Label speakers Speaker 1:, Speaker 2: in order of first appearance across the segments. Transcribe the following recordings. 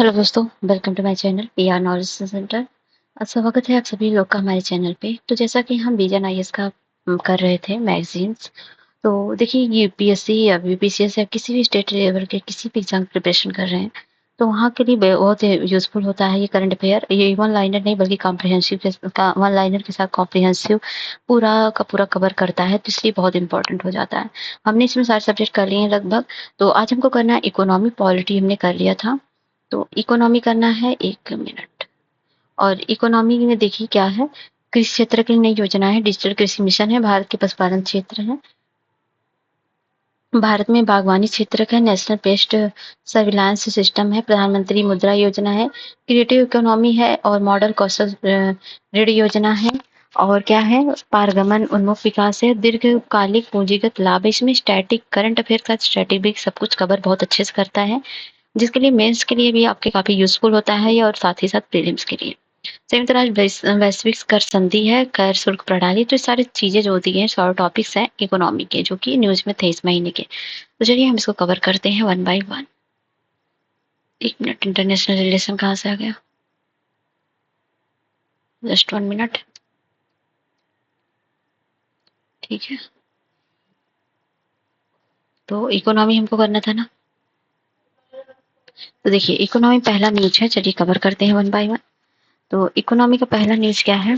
Speaker 1: Hello दोस्तों, welcome to my channel PR knowledge centre. स्वागत है आप सभी लोग का हमारे चैनल पे। तो जैसा कि हम विजन आईएएस का कर रहे थे मैगजीन्स, तो देखिए यूपीएससी या बीपीसीएस या किसी भी स्टेट लेवल के किसी भी एग्जाम की प्रिपरेशन कर रहे हैं, तो वहाँ के लिए बहुत यूजफुल होता है ये करंट अफेयर। ये वन लाइनर नहीं बल्कि कॉम्प्रिहेंसिव का वन लाइनर के साथ कॉम्प्रिहेंसिव पूरा का पूरा कवर करता है, तो इसलिए बहुत इंपॉर्टेंट हो जाता है। हमने इसमें सारे सब्जेक्ट कर लिए हैं लगभग। तो आज हमको करना है इकोनॉमी, पॉलिटी हमने कर लिया था। तो इकोनॉमी करना है 1 मिनट। और इकोनॉमी में देखिए क्या है, कृषि क्षेत्र की नई योजना है, डिजिटल कृषि मिशन है, भारत के पशुपालन क्षेत्र है, भारत में बागवानी क्षेत्र का नेशनल पेस्ट सर्विलांस सिस्टम है, प्रधानमंत्री मुद्रा योजना है, क्रिएटिव इकोनॉमी है और मॉडल कौशल ऋण योजना है। और क्या है, पारगमन उन्मुख विकास है, दीर्घकालिक पूंजीगत लाभ है। इसमें स्टैटिक करंट अफेयर का स्ट्रेटेजिक सब कुछ कवर बहुत अच्छे से करता है, जिसके लिए मेंस के लिए भी आपके काफी यूजफुल होता है ये, और साथ ही साथ प्रीलिम्स के लिए। संयुक्त राज्य वैश्विक कर संधि है, कर शुल्क प्रणाली, तो ये सारी चीजें जो होती हैं सारे टॉपिक्स हैं इकोनॉमी के, जो कि न्यूज में थे इस महीने के। तो चलिए हम इसको कवर करते हैं one by one. 1 minute, international relation कहाँ से आ गया, जस्ट 1 मिनट। ठीक है, तो इकोनॉमी हमको करना था ना। तो देखिए इकोनॉमी पहला न्यूज है, चलिए कवर करते हैं वन बाय वन। तो इकोनॉमी का पहला न्यूज क्या है,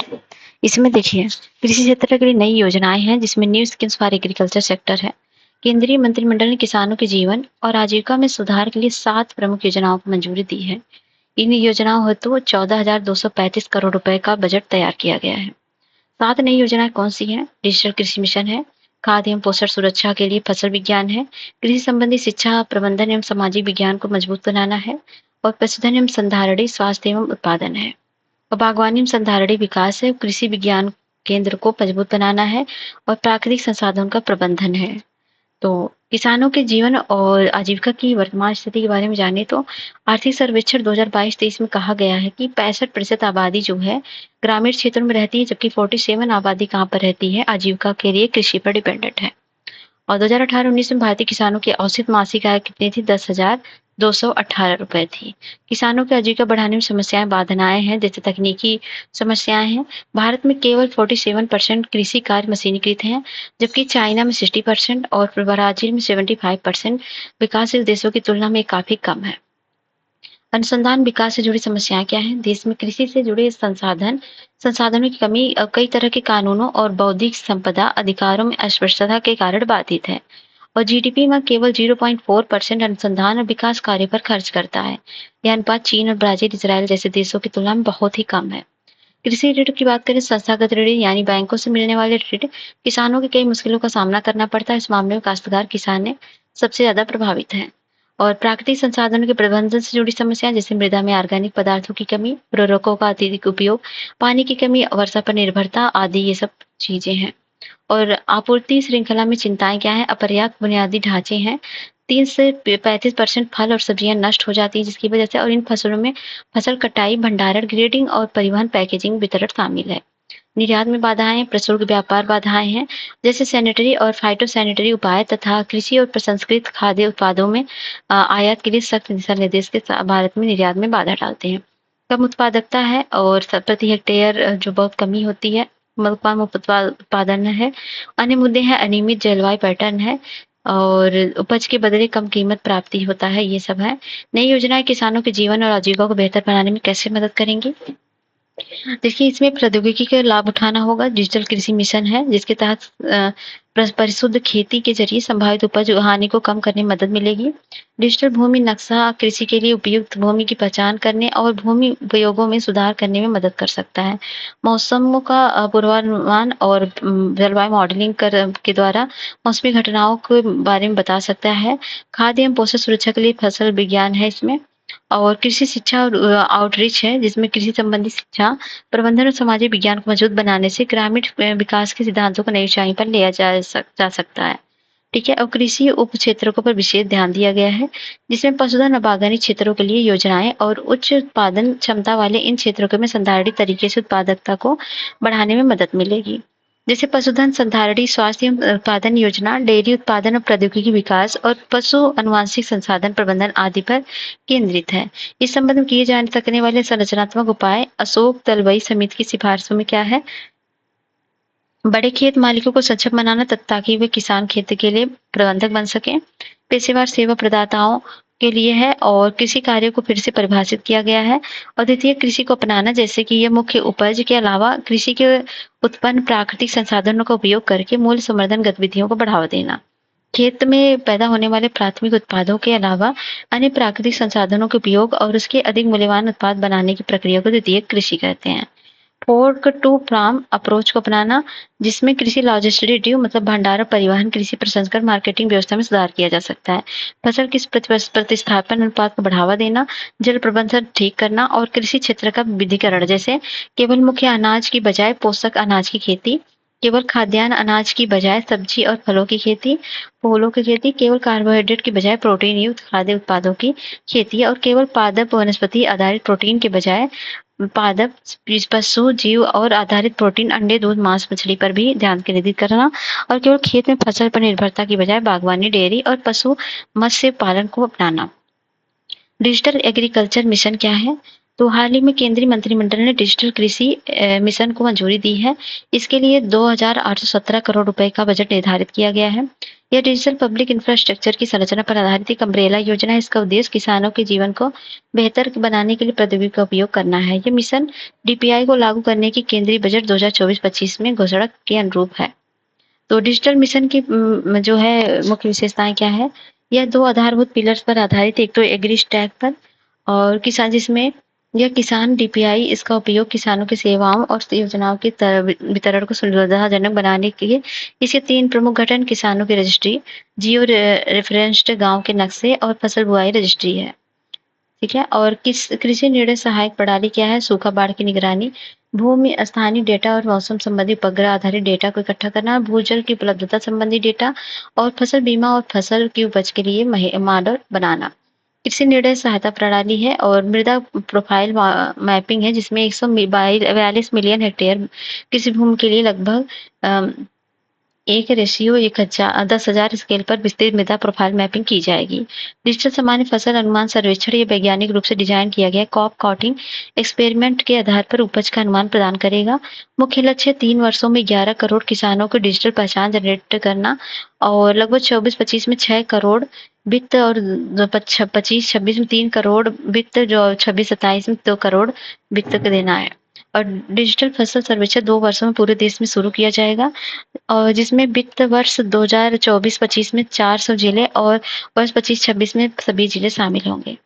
Speaker 1: इसमें देखिए कृषि क्षेत्र के लिए नई योजनाएं हैं, जिसमें new schemes for agriculture sector है। केंद्रीय मंत्रिमंडल ने किसानों के जीवन और आजीविका में सुधार के लिए 7 प्रमुख योजनाओं को मंजूरी दी है। इन योजनाओं हेतु 14,235 करोड़ रुपए का बजट तैयार किया गया है। 7 नई योजनाएं कौन सी हैं, डिजिटल कृषि मिशन है, खाद्य एवं पोषण सुरक्षा के लिए फसल विज्ञान है, कृषि संबंधी शिक्षा प्रबंधन एवं सामाजिक विज्ञान को मजबूत बनाना है, और पशुधन एवं संधारणी स्वास्थ्य एवं उत्पादन है, और बागवानी एवं संधारणी विकास है, कृषि विज्ञान केंद्र को मजबूत बनाना है, और प्राकृतिक संसाधनों का प्रबंधन है। तो किसानों के जीवन और आजीविका की वर्तमान स्थिति के बारे में जाने तो आर्थिक सर्वेक्षण 2022-23 में कहा गया है कि 65% आबादी जो है ग्रामीण क्षेत्रों में रहती है, जबकि 47 आबादी कहाँ पर रहती है, आजीविका के लिए कृषि पर डिपेंडेंट है। और 2018-19 में भारतीय किसानों की औसत मासिक आय कितनी थी, 10,218 रुपए थी। किसानों की आजीविका बढ़ाने में समस्याएं बाधाएं हैं, जैसे तकनीकी समस्याएं हैं। भारत में केवल 47% कृषि कार्य मशीनीकृत हैं, जबकि चाइना में 60% और ब्राजील में 75% विकासशील देशों की तुलना में काफी कम है। अनुसंधान विकास से जुड़ी समस्याएं क्या हैं, देश में कृषि से जुड़े संसाधनों की कमी कई तरह के कानूनों और बौद्धिक संपदा अधिकारों में अस्पष्टता के कारण बाधित है, और जीडीपी में केवल 0.4% अनुसंधान और विकास कार्य पर खर्च करता है। यह अनुपात चीन और ब्राजील, इजराइल जैसे देशों की तुलना में बहुत ही कम है। कृषि ऋण की बात करें, संस्थागत ऋण यानी बैंकों से मिलने वाले ऋण किसानों के कई मुश्किलों का सामना करना पड़ता है। इस मामले में काश्तकार किसान सबसे ज्यादा प्रभावित है। और प्राकृतिक संसाधनों के प्रबंधन से जुड़ी समस्याएं, जैसे मृदा में ऑर्गेनिक पदार्थों की कमी, उर्वरकों का अत्यधिक उपयोग, पानी की कमी, वर्षा पर निर्भरता आदि ये सब चीजें हैं। और आपूर्ति श्रृंखला में चिंताएं क्या है, अपर्याप्त बुनियादी ढांचे हैं, 30 से 35% फल और सब्जियां नष्ट हो जाती है जिसकी वजह से, और इन फसलों में फसल कटाई, भंडारण, ग्रेडिंग और परिवहन, पैकेजिंग, वितरण शामिल है। निर्यात में बाधाएं, प्रशुल्क व्यापार बाधाएं हैं, जैसे सैनिटरी और फाइटोसैनिटरी उपाय तथा कृषि और प्रसंस्कृत खाद्य उत्पादों में आयात के लिए सख्त दिशा निर्देश के भारत में निर्यात में बाधा डालते हैं। कम उत्पादकता है और प्रति हेक्टेयर जो बहुत कमी होती है, कम उत्पादन है। अन्य मुद्दे हैं, अनियमित जलवायु पैटर्न है, और उपज के बदले कम कीमत प्राप्ति होता है, ये सब है। नई योजनाएं किसानों के जीवन और आजीविका को बेहतर बनाने में कैसे मदद करेंगी, देखिए इसमें प्रौद्योगिकी का लाभ उठाना होगा। डिजिटल कृषि मिशन है, जिसके तहत परिशुद्ध खेती के जरिए संभावित उपज हानि को कम करने में मदद मिलेगी। डिजिटल भूमि नक्शा कृषि के लिए उपयुक्त भूमि की पहचान करने और भूमि उपयोगों में सुधार करने में मदद कर सकता है। मौसमों का पूर्वानुमान और जलवायु मॉडलिंग के द्वारा मौसमी घटनाओं के बारे में बता सकता है। खाद्य एवं पोषण सुरक्षा के लिए फसल विज्ञान है इसमें। और कृषि शिक्षा और आउटरीच है, जिसमें कृषि संबंधी शिक्षा, प्रबंधन और सामाजिक विज्ञान को मजबूत बनाने से ग्रामीण विकास के सिद्धांतों को नई ऊंचाई पर लिया जा सकता है। ठीक है, और कृषि उप क्षेत्रों पर विशेष ध्यान दिया गया है, जिसमें पशुधन और बागवानी क्षेत्रों के लिए योजनाएं और उच्च उत्पादन क्षमता वाले इन क्षेत्रों में संधारणीय तरीके से उत्पादकता को बढ़ाने में मदद मिलेगी। जैसे पशुधन संधारणी, स्वास्थ्य एवं उत्पादन योजना, डेयरी उत्पादन और प्रौद्योगिकी विकास और पशु अनुवांशिक संसाधन प्रबंधन आदि पर केंद्रित है। इस संबंध में किए जाने सकने वाले संरचनात्मक उपाय अशोक दलबई समिति की सिफारिशों में क्या है? बड़े खेत मालिकों को सक्षम बनाना ताकि वे किसान खेती के लिए प्रबंधक बन सकें। पेशेवर सेवा प्रदाताओं के लिए है और कृषि कार्यों को फिर से परिभाषित किया गया है। अद्वितीय कृषि को अपनाना, जैसे कि यह मुख्य उपज के अलावा कृषि के उत्पन्न प्राकृतिक संसाधनों का उपयोग करके मूल्य संवर्धन गतिविधियों को बढ़ावा देना। खेत में पैदा होने वाले प्राथमिक उत्पादों के अलावा अन्य प्राकृतिक संसाधनों के उपयोग और उसके अधिक मूल्यवान उत्पाद बनाने की प्रक्रिया को द्वितीय कृषि कहते हैं। फोर्क टू फार्म अप्रोच को अपनाना, जिसमें कृषि लॉजिस्टिक्स मतलब भंडारण, परिवहन, कृषि प्रसंस्करण, मार्केटिंग व्यवस्था में सुधार किया जा सकता है। फसल की प्रतिस्थापन अनुपात को बढ़ावा देना, जल प्रबंधन ठीक करना और कृषि क्षेत्र का विविधीकरण, जैसे केवल मुख्य अनाज की बजाय पोषक अनाज की खेती, केवल खाद्यान्न अनाज की बजाय सब्जी और फलों की खेती, फूलों की खेती, केवल कार्बोहाइड्रेट की बजाय प्रोटीन युक्त खाद्य उत्पादों की खेती और केवल पादप वनस्पति आधारित प्रोटीन के बजाय पादप पशु जीव और आधारित प्रोटीन, अंडे, दूध, मांस, मछली पर भी ध्यान केंद्रित करना और केवल खेत में फसल पर निर्भरता की बजाय बागवानी, डेयरी और पशु मत्स्य पालन को अपनाना। डिजिटल एग्रीकल्चर मिशन क्या है? तो हाल ही में केंद्रीय मंत्रिमंडल ने डिजिटल कृषि मिशन को मंजूरी दी है। इसके लिए 2,817 करोड़ रुपए का बजट निर्धारित किया गया है। यह डिजिटल पब्लिक इंफ्रास्ट्रक्चर की संरचना पर आधारित एक अम्ब्रेला योजना है। इसका उद्देश्य किसानों के जीवन को बेहतर बनाने के लिए प्रौद्योगिकी का उपयोग करना है। यह मिशन डीपीआई को लागू करने की केंद्रीय बजट 2024-25 में घोषणा के अनुरूप है। तो डिजिटल मिशन की जो है मुख्य विशेषताएं क्या है? यह 2 आधारभूत पिलर्स पर आधारित, एक तो एग्री स्टैक पर और किसान, जिसमें यह किसान डीपीआई इसका उपयोग किसानों की सेवाओं और योजनाओं के वितरण को सुविधाजनक बनाने के लिए इसके 3 प्रमुख गठन किसानों की रजिस्ट्री, जियो रेफरेंस्ड गांव के नक्शे और फसल बुआई रजिस्ट्री है। ठीक है। और किस कृषि निर्णय सहायक प्रणाली क्या है? सूखा, बाढ़ की निगरानी, भूमि स्थानीय डेटा और मौसम संबंधी उपग्रह आधारित डेटा को इकट्ठा करना, भूजल की उपलब्धता संबंधी डेटा और फसल बीमा और फसल की उपज के लिए मॉडल बनाना। कृषि निर्णय सहायता प्रणाली है और मृदा प्रोफाइल मैपिंग है, जिसमें 142 मिलियन हेक्टेयर कृषि भूमि के लिए लगभग 1:10,000 स्केल पर विस्तृत मृदा प्रोफाइल मैपिंग की जाएगी। डिजिटल सामान्य फसल अनुमान सर्वेक्षण ये वैज्ञानिक रूप से डिजाइन किया गया क्रॉप काउंटिंग एक्सपेरिमेंट के आधार पर उपज का अनुमान प्रदान करेगा। मुख्य लक्ष्य 3 वर्षों में 11 करोड़ किसानों को डिजिटल पहचान जनरेट करना और लगभग 24-25 में 6 करोड़ वित्त और 25-26 में 3 करोड़ वित्त, जो 26-27 में 2 करोड़ वित्त देना है। और डिजिटल फसल सर्वेक्षण 2 वर्षों में पूरे देश में शुरू किया जाएगा और जिसमें वित्त वर्ष 2024-25 में 400 जिले और वर्ष 25-26 में सभी जिले शामिल होंगे।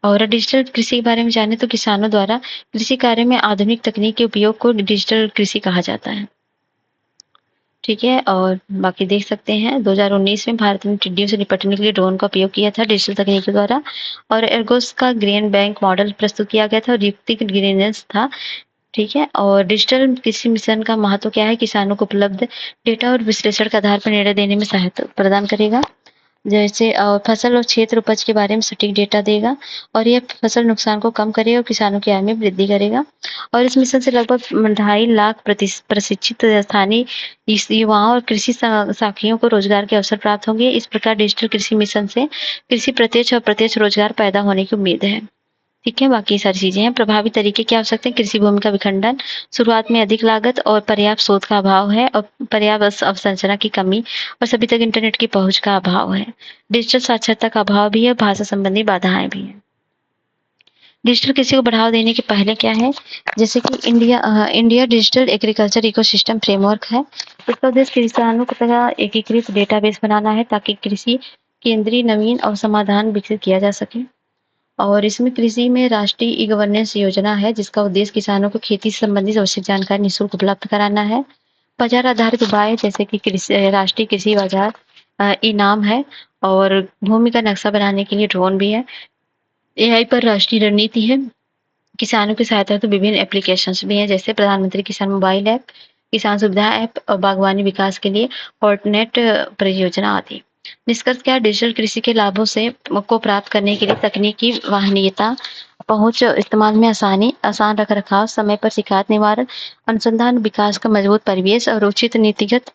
Speaker 1: और डिजिटल कृषि के बारे में जाने तो किसानों द्वारा कृषि कार्य में आधुनिक तकनीक के उपयोग को डिजिटल कृषि कहा जाता है। ठीक है। और बाकी देख सकते हैं 2019 में भारत ने टिड्डियों से निपटने के लिए ड्रोन का उपयोग किया था डिजिटल तकनीक के द्वारा और एर्गोस का ग्रेन बैंक मॉडल प्रस्तुत किया गया था और युक्तिक ग्रीनेंस था। ठीक है। और डिजिटल कृषि मिशन का महत्व क्या है? किसानों को उपलब्ध डेटा और विश्लेषण के आधार पर निर्णय देने में सहायता प्रदान करेगा, जैसे फसल और क्षेत्र उपज के बारे में सटीक डेटा देगा और यह फसल नुकसान को कम करेगा और किसानों की आय में वृद्धि करेगा। और इस मिशन से लगभग 2.5 लाख प्रशिक्षित स्थानीय युवाओं और कृषि साखियों को रोजगार के अवसर प्राप्त होंगे। इस प्रकार डिजिटल कृषि मिशन से कृषि प्रत्यक्ष और प्रत्यक्ष रोजगार पैदा होने की उम्मीद है। ठीक है। बाकी सारी चीजें हैं। प्रभावी तरीके क्या हो सकते हैं? कृषि भूमि का विखंडन, शुरुआत में अधिक लागत और पर्याप्त शोध का अभाव है और पर्याप्त अवसंरचना की कमी और सभी तक इंटरनेट की पहुंच का अभाव है। डिजिटल साक्षरता का अभाव भी है, भाषा संबंधी बाधाएं भी हैं। डिजिटल कृषि को बढ़ावा देने के पहले क्या है? जैसे कि India digital agriculture ecosystem framework है। इसका उद्देश्य किसानों को तथा एकीकृत डेटाबेस बनाना है ताकि कृषि केंद्रीय नवीन और समाधान विकसित किया जा सके। और इसमें कृषि में राष्ट्रीय ई गवर्नेंस योजना है, जिसका उद्देश्य किसानों को खेती से संबंधित आवश्यक जानकारी निःशुल्क उपलब्ध कराना है। बाजार आधारित उपाय जैसे कि राष्ट्रीय कृषि बाजार इनाम है और भूमि का नक्शा बनाने के लिए ड्रोन भी है। एआई पर राष्ट्रीय रणनीति है। किसानों की सहायता तो विभिन्न एप्लीकेशंस भी हैं, जैसे प्रधानमंत्री किसान मोबाइल ऐप, किसान सुविधा ऐप और बागवानी विकास के लिए हॉटनेट परियोजना आदि। निष्कर्ष क्या? डिजिटल कृषि के लाभों से को प्राप्त करने के लिए तकनीकी वाहनीयता पहुंच, इस्तेमाल में आसानी, आसान रख-रखाव, समय पर शिकायत निवारण, अनुसंधान विकास का मजबूत परिवेश और उचित नीतिगत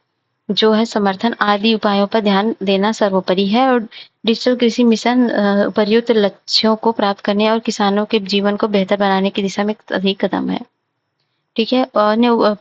Speaker 1: जो है समर्थन आदि उपायों पर ध्यान देना सर्वोपरि है। और डिजिटल कृषि मिशन उपर्युक्त लक्ष्यों को प्राप्त करने और किसानों के जीवन को बेहतर बनाने की दिशा में एक अधिक कदम है। ठीक है। अन्य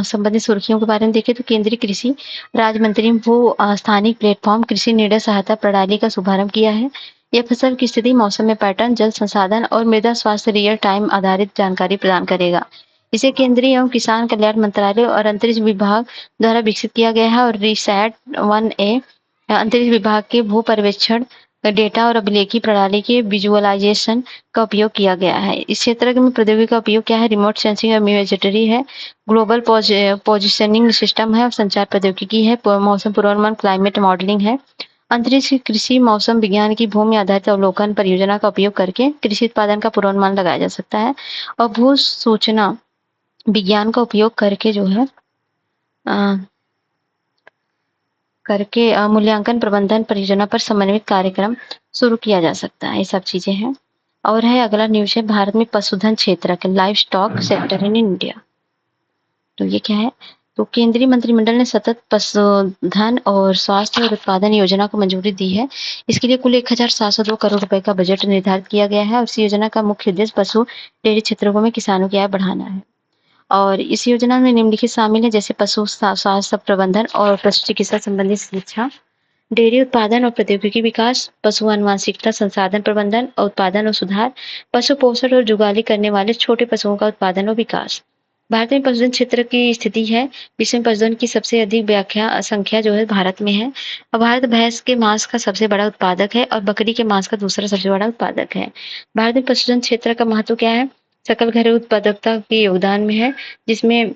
Speaker 1: संबंधित सुर्खियों के बारे में देखें तो केंद्रीय कृषि राज्य मंत्री भू स्थानिक प्लेटफॉर्म कृषि निर्णय सहायता प्रणाली का शुभारंभ किया है। यह फसल की स्थिति, मौसम में पैटर्न, जल संसाधन और मृदा स्वास्थ्य रियल टाइम आधारित जानकारी प्रदान करेगा। इसे केंद्रीय एवं किसान कल्याण मंत्रालय और अंतरिक्ष विभाग द्वारा विकसित किया गया है और रिसैट 1A अंतरिक्ष विभाग के भू पर्यवेक्षण डेटा और अभिलेखी प्रणाली के विजुअलाइजेशन का उपयोग किया गया है। इस क्षेत्र में प्रौद्योगिकी का उपयोग क्या है? रिमोट सेंसिंग और इमेजरी है, ग्लोबल पोजिशनिंग सिस्टम है और संचार प्रौद्योगिकी है, मौसम पूर्वानुमान क्लाइमेट मॉडलिंग है। अंतरिक्ष कृषि मौसम विज्ञान की भूमि आधारित अवलोकन परियोजना का उपयोग करके कृषि उत्पादन का पूर्वानुमान लगाया जा सकता है। और भू सूचना विज्ञान का उपयोग करके जो है मूल्यांकन प्रबंधन परियोजना पर समन्वित कार्यक्रम शुरू किया जा सकता है। ये सब चीजें हैं। और है अगला न्यूज है भारत में पशुधन क्षेत्र के live stock sector in India. तो ये क्या है? तो केंद्रीय मंत्रिमंडल ने सतत पशुधन और स्वास्थ्य और उत्पादन योजना को मंजूरी दी है। इसके लिए कुल 1702 करोड़ रुपए का बजट निर्धारित किया गया है और इस योजना का मुख्य उद्देश्य पशु डेयरी क्षेत्रों में किसानों की आय बढ़ाना है। और इस योजना में निम्नलिखित शामिल है, जैसे पशु स्वास्थ्य प्रबंधन और पशु चिकित्सा संबंधी शिक्षा, डेयरी उत्पादन और प्रौद्योगिकी विकास, पशु आनुवंशिकता संसाधन प्रबंधन और उत्पादन और सुधार, पशु पोषण और जुगाली करने वाले छोटे पशुओं का उत्पादन और विकास। भारत में पशुधन क्षेत्र की स्थिति है। विश्व में पशुधन की सबसे अधिक व्याख्या संख्या जो है भारत में है और भारत भैंस के मांस का सबसे बड़ा उत्पादक है और बकरी के मांस का दूसरा सबसे बड़ा उत्पादक है। भारत में पशुधन क्षेत्र का महत्व क्या है? सकल घरेलू उत्पादकता के योगदान में है, जिसमें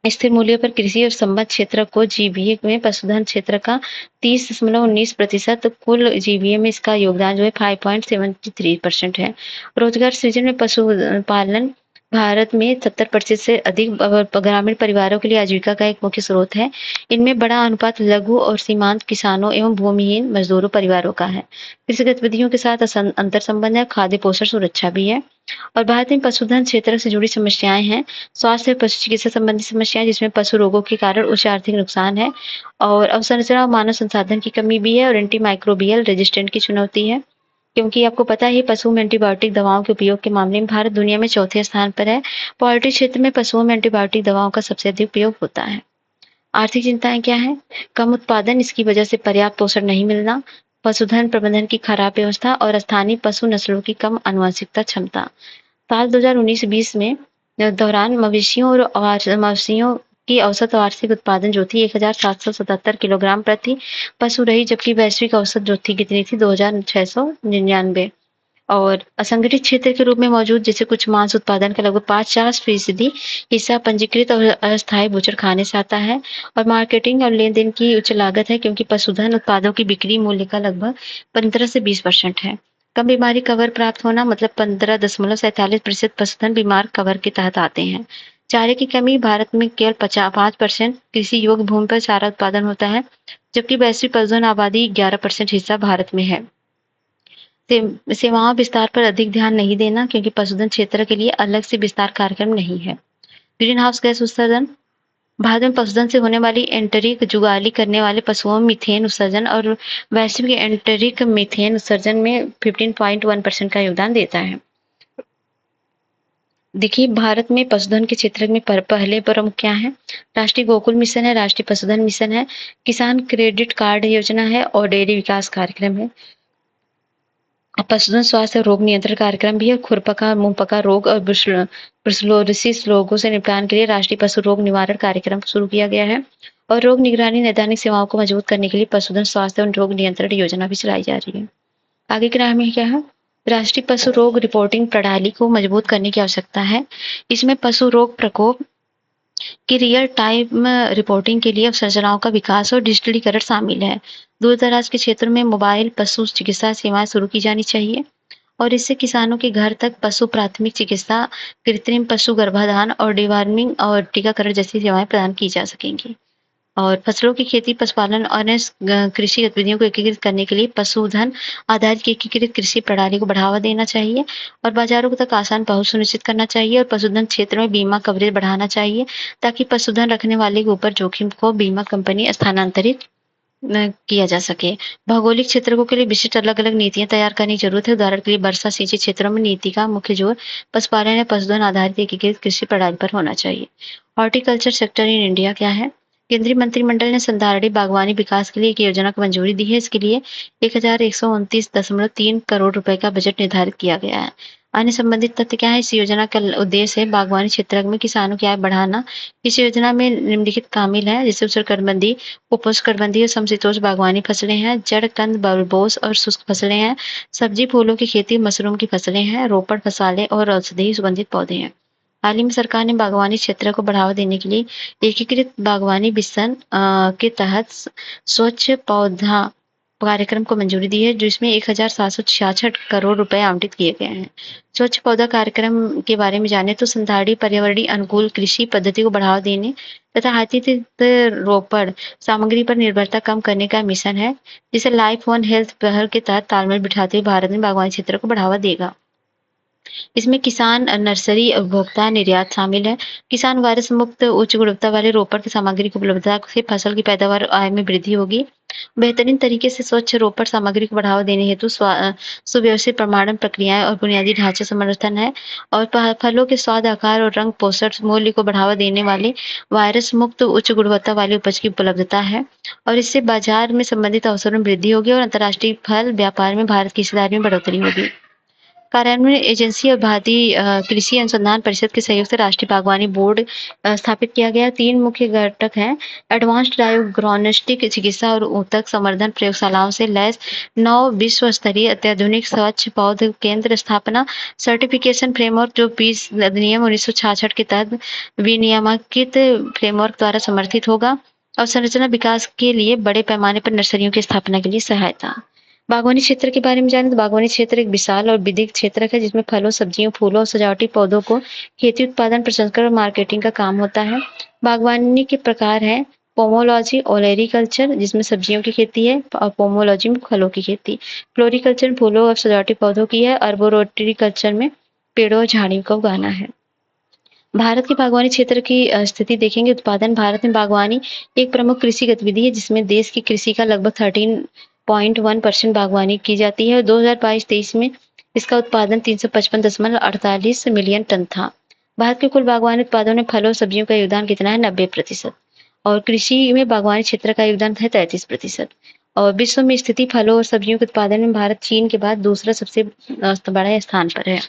Speaker 1: स्थिर मूल्य पर कृषि और संबद्ध क्षेत्र को जीबीए में पशुधन क्षेत्र का 30.19% कुल जीबीए में इसका योगदान जो है 5.73% है। रोजगार सृजन में पशुपालन भारत में 70% से अधिक ग्रामीण परिवारों के लिए आजीविका का एक मुख्य स्रोत है। इनमें बड़ा अनुपात लघु और सीमांत किसानों एवं भूमिहीन मजदूरों परिवारों का है। कृषि गतिविधियों के साथ अंतर संबंध है, खाद्य पोषण सुरक्षा भी है। और भारत में पशुधन क्षेत्र से जुड़ी समस्याएं हैं, स्वास्थ्य और पशु चिकित्सा संबंधी समस्याएं, जिसमें पशु रोगों के कारण उच्च आर्थिक नुकसान है और अवसंरचना और मानव संसाधन की कमी भी है और एंटी माइक्रोबियल रेजिस्टेंट की चुनौती है। क्योंकि आपको पता है पशुओं में एंटीबायोटिक दवाओं के उपयोग के मामले में भारत दुनिया में चौथे स्थान पर है। पोल्ट्री क्षेत्र में पशुओं में एंटीबायोटिक दवाओं का सबसे अधिक उपयोग होता है। आर्थिक चिंताएं क्या है? कम उत्पादन, इसकी वजह से पर्याप्त पोषण नहीं मिलना, पशुधन प्रबंधन की खराब व्यवस्था और स्थानीय पशु नस्लों की कम आनुवंशिकता क्षमता। साल 2019-20 में दौरान मवेशियों और मवेशियों की औसत वार्षिक उत्पादन जो थी 1777 किलोग्राम प्रति पशु रही, जबकि वैश्विक औसत जो थी कितनी थी 2699। और असंगठित क्षेत्र के रूप में मौजूद जैसे कुछ मांस उत्पादन का लगभग 50% हिस्सा पंजीकृत और अस्थायी बूचड़खाने से आता है और मार्केटिंग और लेन देन की उच्च लागत है, क्योंकि पशुधन उत्पादों की बिक्री मूल्य का लगभग 15 से 20% है। कम बीमारी कवर प्राप्त होना, मतलब 15.47% पशुधन बीमार कवर के तहत आते हैं। चारे की कमी, भारत में केवल 5% कृषि योग्य भूमि पर चारा उत्पादन होता है, जबकि वैश्विक पशुधन आबादी 11% हिस्सा भारत में है। सेवाओं विस्तार पर अधिक ध्यान नहीं देना, क्योंकि पशुधन क्षेत्र के लिए अलग से विस्तार कार्यक्रम नहीं है। ग्रीन हाउस गैस उत्सर्जन, भारत में पशुधन से होने वाली एंटरिक जुगाली करने वाले पशुओं में मीथेन उत्सर्जन और वैश्विक एंटरिक मीथेन उत्सर्जन में 15.1% का योगदान देता है। देखिए भारत में पशुधन के क्षेत्र में पहले प्रमुख क्या है? राष्ट्रीय गोकुल मिशन है, राष्ट्रीय पशुधन मिशन है, किसान क्रेडिट कार्ड योजना है और डेयरी विकास कार्यक्रम है। पशुधन स्वास्थ्य और रोग नियंत्रण कार्यक्रम भी है। खुरपका, मुंहपका रोग और ब्रुसलोसिस रोगों से निपटान के लिए राष्ट्रीय पशु रोग निवारण कार्यक्रम शुरू किया गया है और रोग निगरानी नैदानिक सेवाओं को मजबूत करने के लिए पशुधन स्वास्थ्य और रोग नियंत्रण योजना भी चलाई जा रही है। आगे के में क्या है? राष्ट्रीय पशु रोग रिपोर्टिंग प्रणाली को मजबूत करने की आवश्यकता है। इसमें पशु रोग प्रकोप की रियल टाइम रिपोर्टिंग के लिए अवसंरचनाओं का विकास और डिजिटलीकरण शामिल है। दूर दराज के क्षेत्रों में मोबाइल पशु चिकित्सा सेवाएं शुरू की जानी चाहिए और इससे किसानों के घर तक पशु प्राथमिक चिकित्सा, कृत्रिम पशु गर्भाधान और डिवार्मिंग और टीकाकरण जैसी सेवाएं प्रदान की जा सकेंगी। और फसलों की खेती, पशुपालन और अन्य कृषि गतिविधियों को एकीकृत करने के लिए पशुधन आधारित एकीकृत कृषि प्रणाली को बढ़ावा देना चाहिए और बाजारों तक आसान पहुंच सुनिश्चित करना चाहिए और पशुधन क्षेत्र में बीमा कवरेज बढ़ाना चाहिए ताकि पशुधन रखने वाले के ऊपर जोखिम को बीमा कंपनी स्थानांतरित किया जा सके। भौगोलिक क्षेत्रों के लिए विशिष्ट अलग-अलग नीतियाँ तैयार करने की ज़रूरत है। उदाहरण के लिए वर्षा सिंचित क्षेत्रों में नीति का मुख्य जोर पशुपालन या पशुधन आधारित एकीकृत कृषि प्रणाली पर होना चाहिए। हॉर्टिकल्चर सेक्टर इन इंडिया क्या है? केंद्रीय मंत्रिमंडल ने संधारणी बागवानी विकास के लिए एक योजना को मंजूरी दी है। इसके लिए 1129.3 करोड़ रुपए का बजट निर्धारित किया गया है। अन्य संबंधित तथ्य क्या है? इस योजना का उद्देश्य है बागवानी क्षेत्र में किसानों की आय बढ़ाना। इस योजना में निम्नलिखित शामिल है जैसे उष्णकटिबंधीय, उपोष्णकटिबंधीय और समशीतोष्ण बागवानी फसलें हैं, जड़ कंद, bulbous और शुष्क फसलें हैं, सब्जी फूलों की खेती, मशरूम की फसलें हैं, रोपड़ फसाले और औषधीय सुगंधित पौधे हैं। हाल ही में सरकार ने बागवानी क्षेत्र को बढ़ावा देने के लिए एकीकृत बागवानी मिशन के तहत स्वच्छ पौधा कार्यक्रम को मंजूरी दी है जिसमें 1766 करोड़ रुपए आवंटित किए गए हैं। स्वच्छ पौधा कार्यक्रम के बारे में जाने तो संधारणी पर्यावरणीय अनुकूल कृषि पद्धति को बढ़ावा देने तथा अतिरिक्त रोपड़ सामग्री पर निर्भरता कम करने का मिशन है जिसे लाइफ वन हेल्थ पहल के तहत तालमेल बिठाते हुए भारत में बागवानी क्षेत्र को बढ़ावा देगा। इसमें किसान, नर्सरी, उपभोक्ता, निर्यात शामिल है। किसान वायरस मुक्त उच्च गुणवत्ता वाले रोपड़ की सामग्री की उपलब्धता से फसल की पैदावार और आय में वृद्धि होगी। बेहतरीन तरीके से स्वच्छ रोपड़ सामग्री को बढ़ावा देने हेतु सुव्यवस्थित प्रमाणन प्रक्रियाएं और बुनियादी ढांचे समर्थन है और फलों के स्वाद, आकार और रंग, पोषण मूल्य को बढ़ावा देने वाले वायरस मुक्त उच्च गुणवत्ता वाली उपज की उपलब्धता है और इससे बाजार में संबंधित अवसरों में वृद्धि होगी और अंतर्राष्ट्रीय फल व्यापार में भारत की हिस्सेदारी में बढ़ोतरी होगी। कार्यान्वयन एजेंसी और भारतीय कृषि अनुसंधान परिषद के सहयोग से राष्ट्रीय बागवानी बोर्ड स्थापित किया गया। 3 मुख्य घटक हैं। एडवांस्ड डायग्नोस्टिक चिकित्सा और ऊतक संवर्धन प्रयोगशालाओं से लैस 9 विश्व स्तरीय अत्याधुनिक स्वच्छ पौध केंद्र स्थापना, सर्टिफिकेशन फ्रेमवर्क जो 20 अधिनियम 1966 के तहत विनियमित फ्रेमवर्क द्वारा समर्थित होगा और संरचना विकास के लिए बड़े पैमाने पर नर्सरियों की स्थापना के लिए सहायता। बागवानी क्षेत्र के बारे में जानें तो बागवानी क्षेत्र एक विशाल और विविध क्षेत्र है जिसमें फलों, सब्जियों, फूलों और सजावटी पौधों को खेती उत्पादन, प्रसंस्करण और मार्केटिंग का काम होता है। बागवानी के प्रकार हैं पोमोलॉजी, ओलेरीकल्चर जिसमें सब्जियों की खेती है और पोमोलॉजी में फलों की खेती, फ्लोरिकल्चर फूलों और सजावटी पौधों की है, अर्बोरेटरीकल्चर में पेड़ों और झाड़ियों को उगाना है। भारत के बागवानी क्षेत्र की स्थिति देखेंगे उत्पादन भारत में बागवानी एक प्रमुख कृषि गतिविधि है जिसमें देश की कृषि का लगभग 13.1% बागवानी की जाती है। 2022-23 में इसका उत्पादन 355.48 मिलियन टन था। भारत के कुल बागवानी उत्पादों में फलों और सब्जियों का योगदान कितना है? 90% और कृषि में बागवानी क्षेत्र का योगदान है 33%। और विश्व में स्थिति फलों और सब्जियों के उत्पादन में भारत चीन के बाद दूसरा सबसे बड़ा स्थान पर है।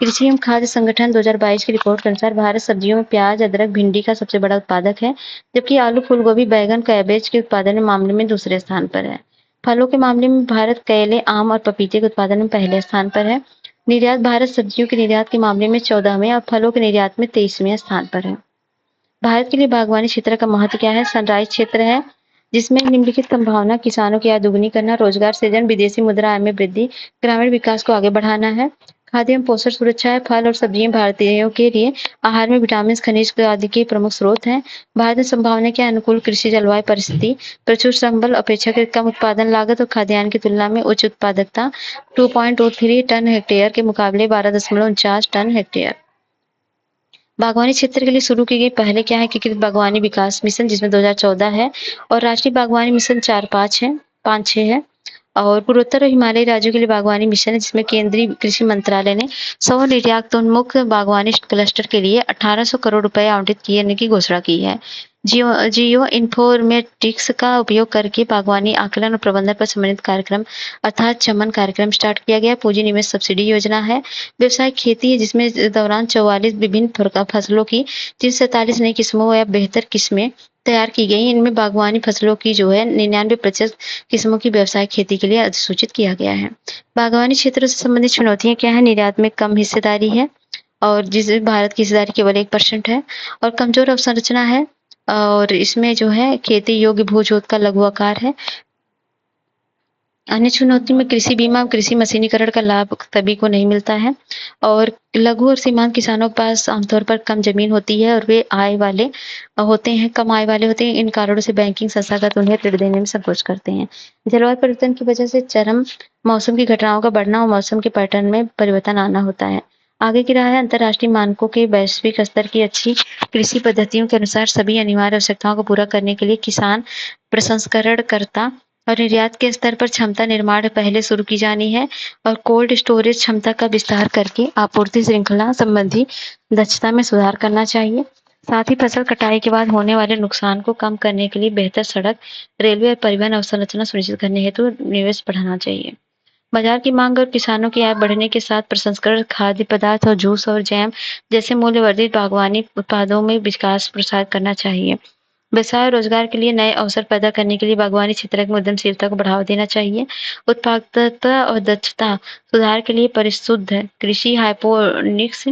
Speaker 1: कृषि एवं खाद्य संगठन 2022 की रिपोर्ट के अनुसार भारत सब्जियों में प्याज, अदरक, भिंडी का सबसे बड़ा उत्पादक है जबकि आलू, फूलगोभी, बैंगन, कैबेज के उत्पादन के मामले में दूसरे स्थान पर है। फलों के मामले में भारत केले, आम और पपीते के उत्पादन में पहले स्थान पर है। निर्यात भारत सब्जियों के निर्यात के मामले में 14वें और फलों के निर्यात में 23वें स्थान पर है। भारत के लिए बागवानी क्षेत्र का महत्व क्या है? सनराइज क्षेत्र है जिसमें निम्नलिखित संभावना किसानों की आय दोगुनी करना, रोजगार सृजन, विदेशी मुद्रा आय में वृद्धि, ग्रामीण विकास को आगे बढ़ाना है। खाद्य एवं पोषण सुरक्षा है। फल और सब्जियां भारतीयों के लिए आहार में विटामिन, खनिज आदि के प्रमुख स्रोत हैं। भारत में संभावना क्या? अनुकूल कृषि जलवायु परिस्थिति, प्रचुर संबल, अपेक्षाकृत कम उत्पादन लागत और खाद्यान्न की तुलना में उच्च उत्पादकता, 2.23 टन हेक्टेयर के मुकाबले 12.49 टन हेक्टेयर। बागवानी क्षेत्र के लिए शुरू की गई पहले क्या है? एकीकृत बागवानी विकास मिशन जिसमें 2014 है और राष्ट्रीय बागवानी मिशन 5-6 है और पूर्वोत्तर और हिमालयी राज्यों के लिए बागवानी मिशन है जिसमें केंद्रीय कृषि मंत्रालय ने 100 निर्यातोन्मुख बागवानी क्लस्टर के लिए 1800 करोड़ रुपए आवंटित करने की घोषणा की है। जियो इन्फॉर्मेटिक्स का उपयोग करके बागवानी आकलन और प्रबंधन पर संबंधित कार्यक्रम अर्थात चमन कार्यक्रम स्टार्ट किया गया। पूंजी निवेश सब्सिडी योजना है। व्यवसायिक खेती है जिसमें दौरान 44 विभिन्न फसलों की 347 नई किस्मों या बेहतर किस्में तैयार की गई। इनमें बागवानी फसलों की जो है 99% किस्मों की व्यवसायिक खेती के लिए अधिसूचित किया गया है। बागवानी क्षेत्र से संबंधित चुनौतियां क्या है? निर्यात में कम हिस्सेदारी है और जिसमें भारत की हिस्सेदारी केवल 1% है और कमजोर अवसंरचना है और इसमें जो है खेती योग्य भू जोत का लघु आकार है। अन्य चुनौती में कृषि बीमा और कृषि मशीनीकरण का लाभ सभी को नहीं मिलता है और लघु और सीमांत किसानों के पास आमतौर पर कम जमीन होती है और वे आय वाले होते हैं, कम आय वाले होते हैं। इन कारणों से बैंकिंग संस्थागत उन्हें ऋण देने में संकोच करते हैं। जलवायु परिवर्तन की वजह से चरम मौसम की घटनाओं का बढ़ना और मौसम के पैटर्न में परिवर्तन आना होता है। आगे की राह है अंतर्राष्ट्रीय मानकों के वैश्विक स्तर की अच्छी कृषि पद्धतियों के अनुसार सभी अनिवार्य आवश्यकताओं को पूरा करने के लिए किसान प्रसंस्करणकर्ता और निर्यात के स्तर पर क्षमता निर्माण पहले शुरू की जानी है और कोल्ड स्टोरेज क्षमता का विस्तार करके आपूर्ति श्रृंखला संबंधी दक्षता में सुधार करना चाहिए। साथ ही फसल कटाई के बाद होने वाले नुकसान को कम करने के लिए बेहतर सड़क, रेलवे और परिवहन अवसंरचना सुनिश्चित करने हेतु निवेश बढ़ाना चाहिए। बाजार की मांग और किसानों की आय बढ़ने के साथ प्रसंस्करण, खाद्य पदार्थ और जूस और जैम जैसे मूल्यवर्धित बागवानी उत्पादों में विकास प्रसार करना चाहिए। व्यवसाय और रोजगार के लिए नए अवसर पैदा करने के लिए बागवानी क्षेत्र में उद्यमशीलता को बढ़ावा देना चाहिए। उत्पादकता और दक्षता सुधार के लिए परिशुद्ध कृषि, हाइड्रोपोनिक्स,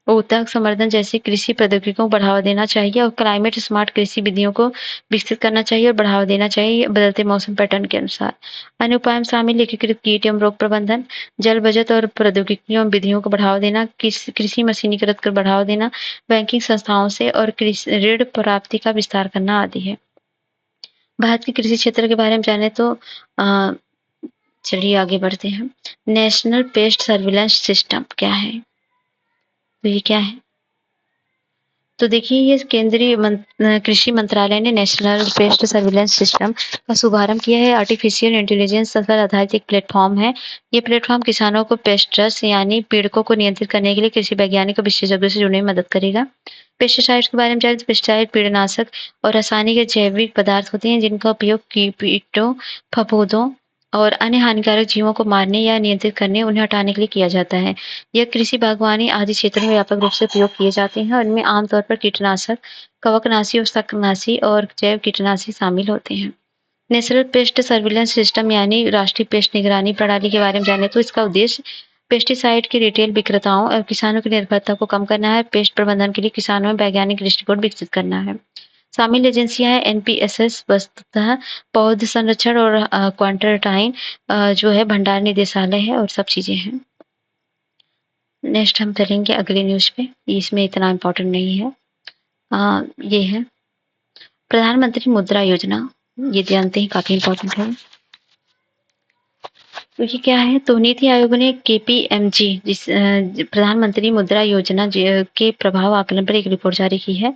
Speaker 1: ऊतक संवर्धन जैसी कृषि प्रौद्योगिकियों को बढ़ावा देना चाहिए और क्लाइमेट स्मार्ट कृषि विधियों को विकसित करना चाहिए और बढ़ावा देना चाहिए बदलते मौसम पैटर्न के अनुसार। अन्य उपाय में शामिल एकीकृत कीट एवं रोग प्रबंधन, जल बचत और प्रौद्योगिकियों एवं विधियों को बढ़ावा देना, कृषि मशीनीकृत कर बढ़ावा देना, बैंकिंग संस्थाओं से और ऋण प्राप्ति का विस्तार करना आदि है। भारत के कृषि क्षेत्र के बारे में जाने तो चलिए आगे बढ़ते हैं। नेशनल पेस्ट सर्विलेंस सिस्टम क्या है? तो ये क्या है? तो देखिए ये केंद्रीय कृषि मंत्रालय ने नेशनल पेस्ट सर्विलेंस सिस्टम का शुभारंभ किया है। आर्टिफिशियल इंटेलिजेंस पर आधारित एक प्लेटफॉर्म है। ये प्लेटफॉर्म किसानों को पेस्ट्स यानी पीड़कों को नियंत्रित करने के लिए कृषि वैज्ञानिक और विशेषज्ञों से जुड़ने में मदद करेगा। पेस्टिसाइड्स के बारे में जाए तो पेस्टिसाइड कीटनाशक और रासायनिक जैविक पदार्थ होते हैं जिनका उपयोग कीटों, फफूंदों और अन्य हानिकारक जीवों को मारने या नियंत्रित करने, उन्हें हटाने के लिए किया जाता है। यह कृषि, बागवानी आदि क्षेत्रों में व्यापक रूप से उपयोग किए जाते हैं और इनमें आमतौर पर कीटनाशक, कवकनाशी और शाकनाशी और जैव कीटनाशी शामिल होते हैं। नेशनल पेस्ट सर्विलेंस सिस्टम यानी राष्ट्रीय पेस्ट निगरानी प्रणाली के बारे में जाने तो इसका उद्देश्य पेस्टिसाइड के रिटेल विक्रेताओं और किसानों की निर्भरता को कम करना है। पेस्ट प्रबंधन के लिए किसानों में वैज्ञानिक दृष्टिकोण विकसित करना है। शामिल एजेंसियां हैं एनपीएसएस वस्तुतः पौध संरक्षण और क्वारंटाइन जो है भंडार निदेशालय है और सब चीजें हैं। नेक्स्ट हम चलेंगे अगले न्यूज पे, इसमें इतना इम्पोर्टेंट नहीं है। ये है प्रधानमंत्री मुद्रा योजना, ये जानते हैं काफी इम्पोर्टेंट है। तो ये क्या है? तो नीति आयोग ने केपीएमजी जिस प्रधानमंत्री मुद्रा योजना के प्रभाव आकलन पर एक रिपोर्ट जारी की है।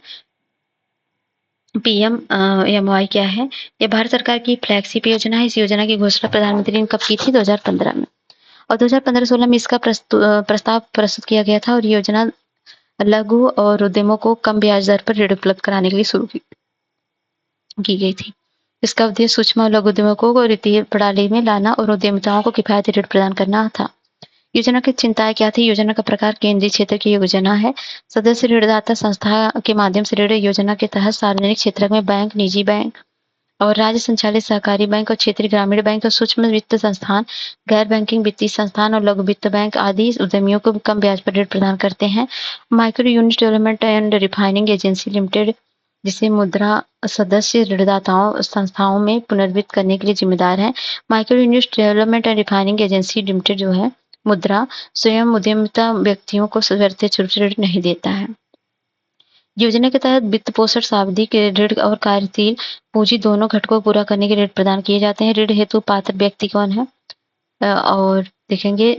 Speaker 1: पीएमएमवाई क्या है? ये भारत सरकार की फ्लैगशिप योजना है। इस योजना की घोषणा प्रधानमंत्री ने कब की थी? 2015 में। और 2015-16 में इसका प्रस्ताव प्रस्तुत किया गया था और योजना लघु और उद्यमों को कम ब्याज दर पर ऋण उपलब्ध कराने के लिए शुरू की गई थी। इसका उद्देश्य सूक्ष्म और लघु उद्यमों को वित्तीय प्रणाली में लाना और उद्यमिताओं को किफायती ऋण प्रदान करना था। योजना की चिंताएं क्या थी? योजना का प्रकार केंद्रीय क्षेत्र की योजना है। सदस्य ऋणदाता संस्था के माध्यम से ऋण योजना के तहत सार्वजनिक क्षेत्र में बैंक, निजी बैंक और राज्य संचालित सहकारी बैंक और क्षेत्रीय ग्रामीण बैंक और सूक्ष्म वित्त संस्थान, गैर बैंकिंग वित्तीय संस्थान और लघु वित्त बैंक आदि उद्यमियों को कम ब्याज पर ऋण प्रदान करते हैं। Micro unit development and refining agency limited, जिसे मुद्रा सदस्य ऋणदाताओं संस्थाओं में पुनर्वित्त करने के लिए जिम्मेदार है। Micro unit development and refining agency limited जो है मुद्रा स्वयं उद्यमिता व्यक्तियों को प्रत्यक्ष रूप से ऋण नहीं देता है। योजना के तहत वित्त पोषण, सावधि के ऋण और कार्यशील पूंजी दोनों घटकों को पूरा करने के ऋण प्रदान किए जाते हैं। ऋण हेतु पात्र व्यक्ति कौन है? और देखेंगे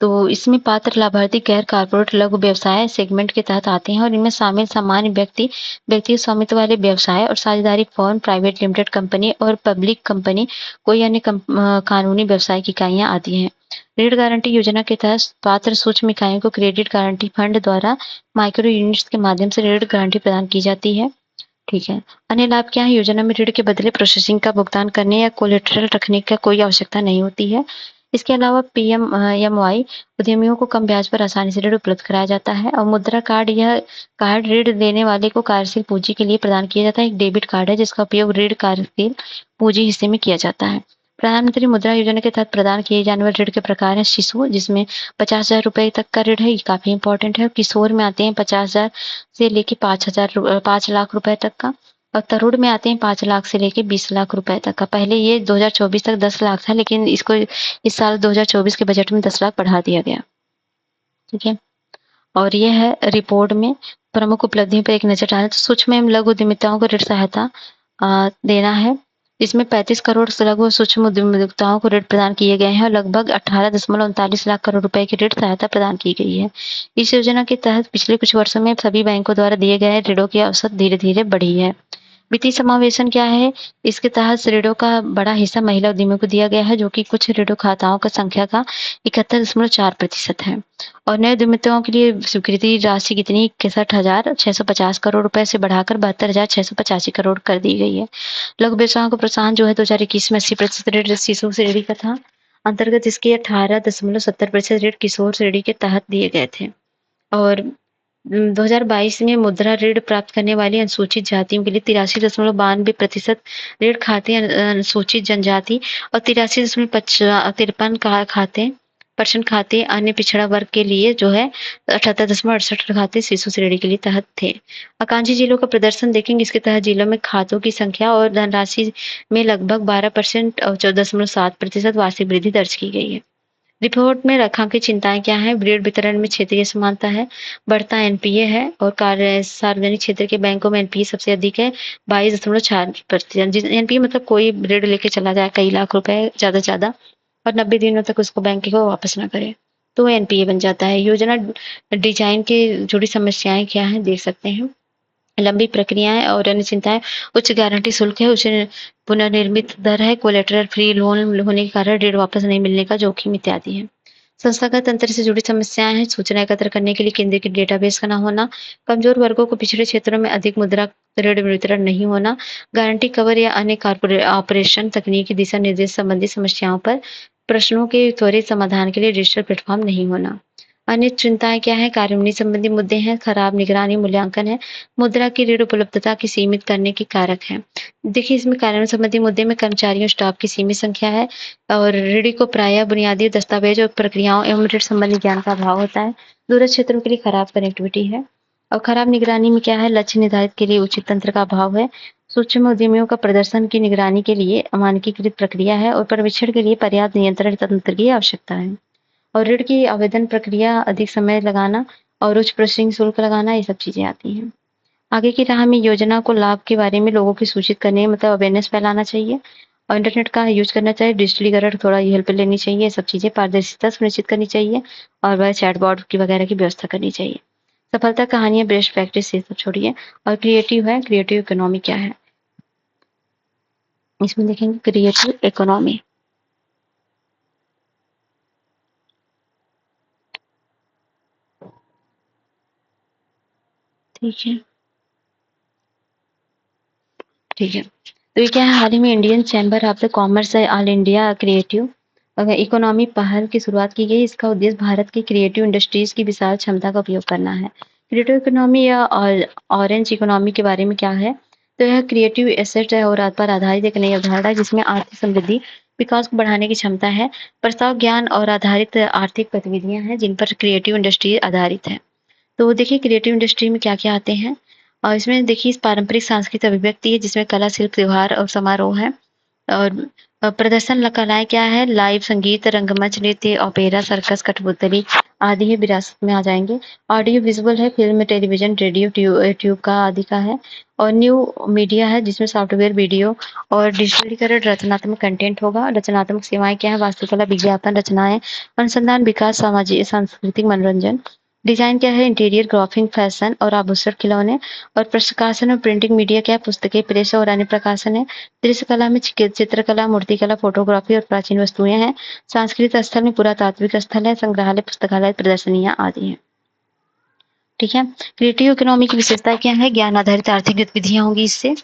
Speaker 1: तो इसमें पात्र लाभार्थी गैर कारपोरेट लघु व्यवसाय सेगमेंट के तहत आते हैं और इनमें शामिल सामान्य व्यक्ति, व्यक्ति स्वामित्व वाले व्यवसाय और साझेदारी फर्म, प्राइवेट लिमिटेड कंपनी और पब्लिक कंपनी, कोई अन्य कानूनी व्यवसायिक इकाइयां आदि हैं। ऋण गारंटी योजना के तहत पात्र सूक्ष्म इकाइयों को क्रेडिट गारंटी फंड द्वारा माइक्रो यूनिट्स के माध्यम से ऋण गारंटी प्रदान की जाती है। ठीक है। अन्य लाभ क्या है? योजना में ऋण के बदले प्रोसेसिंग का भुगतान करने या कोलेटरल रखने का कोई आवश्यकता नहीं होती है। इसके अलावा पीएमएमवाई उद्यमियों को कम ब्याज पर आसानी से ऋण उपलब्ध कराया जाता है और मुद्रा कार्ड, यह कार्ड ऋण देने वाले को कार्यशील पूंजी के लिए प्रदान किया जाता है। एक डेबिट कार्ड है जिसका उपयोग ऋण कार्यशील पूंजी हिस्से में किया जाता है। प्रधानमंत्री मुद्रा योजना के तहत प्रदान किए जाने वाले ऋण के प्रकार हैं शिशु, जिसमें 50,000 रुपए तक का ऋण है, ये काफी इंपॉर्टेंट है। किशोर में आते हैं 50,000 से लेके 5 लाख रुपए तक का। और तरुण में आते हैं 5 लाख से लेके 20 लाख रुपए तक का। पहले ये 2024 तक 10 लाख था, लेकिन इसको इस साल 2024 के बजट में 10 लाख बढ़ा दिया गया। ठीक है, और ये है रिपोर्ट में प्रमुख उपलब्धियों पर एक नजर डालें तो सूक्ष्म एवं लघु उद्यमिताओं को ऋण सहायता देना है। इसमें 35 करोड़ लघु सूक्ष्म उद्यमिताओं को ऋण प्रदान किए गए हैं और लगभग 18.39 लाख करोड़ रुपए की ऋण सहायता प्रदान की गई है। इस योजना के तहत पिछले कुछ वर्षों में सभी बैंकों द्वारा दिए गए ऋणों की औसत धीरे धीरे बढ़ी है। वित्तीय समावेशन क्या है? इसके तहत ऋणों का बड़ा हिस्सा महिला उद्यमियों को दिया गया है, जो कि कुछ ऋण खाताओं का संख्या का 71.4% है। और नए उद्यमिताओं के लिए स्वीकृति राशि कितनी 61,650 करोड़ रुपए से बढ़ाकर 72,685 करोड़ कर दी गई है। लघु व्यवसायों को प्रोत्साहन जो है 2021 में 80% ऋण शिशु श्रेणी का था। अंतर्गत इसके 18.70% ऋण किशोर श्रेणी के तहत दिए गए थे। और 2022 में मुद्रा ऋण प्राप्त करने वाली अनुसूचित जातियों के लिए 83.92% ऋण खाते अनुसूचित जनजाति और 83.53% खाते अन्य पिछड़ा वर्ग के लिए जो है 78.68 खाते शिशु श्रेणी के लिए तहत थे। आकांक्षी जिलों का प्रदर्शन देखेंगे, इसके तहत जिलों में खातों की संख्या और धनराशि में लगभग 12% और 14.7% वार्षिक वृद्धि दर्ज की गई है। रिपोर्ट में रेखांकित चिंताएं क्या हैं? ऋण वितरण में क्षेत्रीय समानता है, बढ़ता एनपीए है और कार्य सार्वजनिक क्षेत्र के बैंकों में एनपीए सबसे अधिक है 22.4%। एनपीए मतलब कोई ऋण लेके चला जाए कई लाख रुपए ज्यादा से ज्यादा और 90 दिनों तक उसको बैंक को वापस ना करे तो एनपीए बन जाता है। योजना डिजाइन के जुड़ी समस्याएं क्या है देख सकते हैं। लंबी प्रक्रियाएं और अन्य चिंताएं, उच्च गारंटी शुल्क है, उच्च पुनर्निर्मित दर है, कोलेटरल फ्री लोन होने के कारण ऋण वापस नहीं मिलने का जोखिम इत्यादि है। संस्थागत तंत्र से जुड़ी समस्याएं हैं, सूचना एकत्र करने के लिए केंद्र के डेटाबेस का न होना, कमजोर वर्गों को पिछड़े क्षेत्रों में अधिक मुद्रा ऋण वितरण नहीं होना, गारंटी कवर या अन्य ऑपरेशन तकनीकी दिशा निर्देश संबंधी समस्याओं पर प्रश्नों के त्वरित समाधान के लिए डिजिटल प्लेटफॉर्म नहीं होना। अन्य चिंताएं क्या है? कार्यान्वयन संबंधी मुद्दे हैं, खराब निगरानी मूल्यांकन है, मुद्रा की ऋण उपलब्धता की सीमित करने के कारक है। देखिए, इसमें कार्यान्वयन संबंधी मुद्दे में कर्मचारियों स्टाफ की सीमित संख्या है और ऋणी को प्रायः बुनियादी दस्तावेज और प्रक्रियाओं एवं ऋण संबंधी ज्ञान का अभाव होता है। दूरस्थ क्षेत्रों के लिए खराब कनेक्टिविटी है और खराब निगरानी में क्या है? लक्ष्य निर्धारित के लिए उचित तंत्र का अभाव है, सूक्ष्म उद्यमियों का प्रदर्शन की निगरानी के लिए मानकीकृत प्रक्रिया है और पर्यवेक्षण के लिए पर्याप्त नियंत्रण तंत्र की आवश्यकता है। और ऋण की आवेदन प्रक्रिया अधिक समय लगाना और उच्च प्रोसेसिंग शुल्क लगाना, ये सब चीजें आती हैं। आगे की राह में योजना को लाभ के बारे में लोगों की सूचित करने मतलब अवेयरनेस फैलाना चाहिए और इंटरनेट का यूज करना चाहिए, डिजिटलीकरण थोड़ा हेल्प लेनी चाहिए, ये सब चीजें पारदर्शिता सुनिश्चित करनी चाहिए और वह चैटबॉट की वगैरह की व्यवस्था करनी चाहिए। सफलता कहानियां, बेस्ट प्रैक्टिस, ये सब छोड़िए। और क्रिएटिव है, क्रिएटिव इकोनॉमी क्या है इसमें देखेंगे। क्रिएटिव इकोनॉमी ठीक है, ठीक है। तो ये क्या है? हाल ही में Indian chamber of the commerce all India creative economy पहल की शुरुआत की गई। इसका उद्देश्य भारत की क्रिएटिव इंडस्ट्रीज की विशाल क्षमता का उपयोग करना है। क्रिएटिव इकोनॉमी या ऑरेंज इकोनॉमी के बारे में क्या है? तो यह क्रिएटिव एसेट और पर आधारित एक नई अवधारणा है जिसमें आर्थिक समृद्धि, विकास को बढ़ाने की क्षमता है। प्रस्ताव ज्ञान और आधारित आर्थिक गतिविधियां हैं जिन पर क्रिएटिव इंडस्ट्री आधारित है। तो देखिए, क्रिएटिव इंडस्ट्री में क्या क्या आते हैं और इसमें देखिए पारंपरिक सांस्कृतिक अभिव्यक्ति है जिसमें कला, शिल्प, त्योहार और समारोह है। और प्रदर्शन कलाएं क्या है? लाइव संगीत, रंगमंच, नृत्य, ओपेरा, सर्कस, कठपुतली आदि है, विरासत में आ जाएंगे। ऑडियो विजुअल है, फिल्म, टेलीविजन, रेडियो, ट्यूब का आदि का है। और न्यू मीडिया है जिसमें सॉफ्टवेयर, वीडियो और डिजिटलीकरण, रचनात्मक कंटेंट होगा। रचनात्मक सेवाएं क्या है? वास्तुकला, विज्ञापन, रचनाएं, अनुसंधान, विकास, सामाजिक सांस्कृतिक मनोरंजन। डिजाइन क्या है? इंटीरियर, ग्राफिक, फैशन और आभूषण, खिलौने। और प्रकाशन और प्रिंटिंग मीडिया क्या है? पुस्तकें, प्रेस और अन्य प्रकाशन है। दृश्य कला में चित्रकला, मूर्तिकला, फोटोग्राफी और प्राचीन वस्तुएं हैं। सांस्कृतिक स्थल में पुरातात्विक स्थल है, संग्रहालय, पुस्तकालय, प्रदर्शनियां आदि हैं। ठीक है। क्रिएटिव इकोनॉमी की विशेषता क्या है? ज्ञान आधारित आर्थिक गतिविधियां होंगी इससे।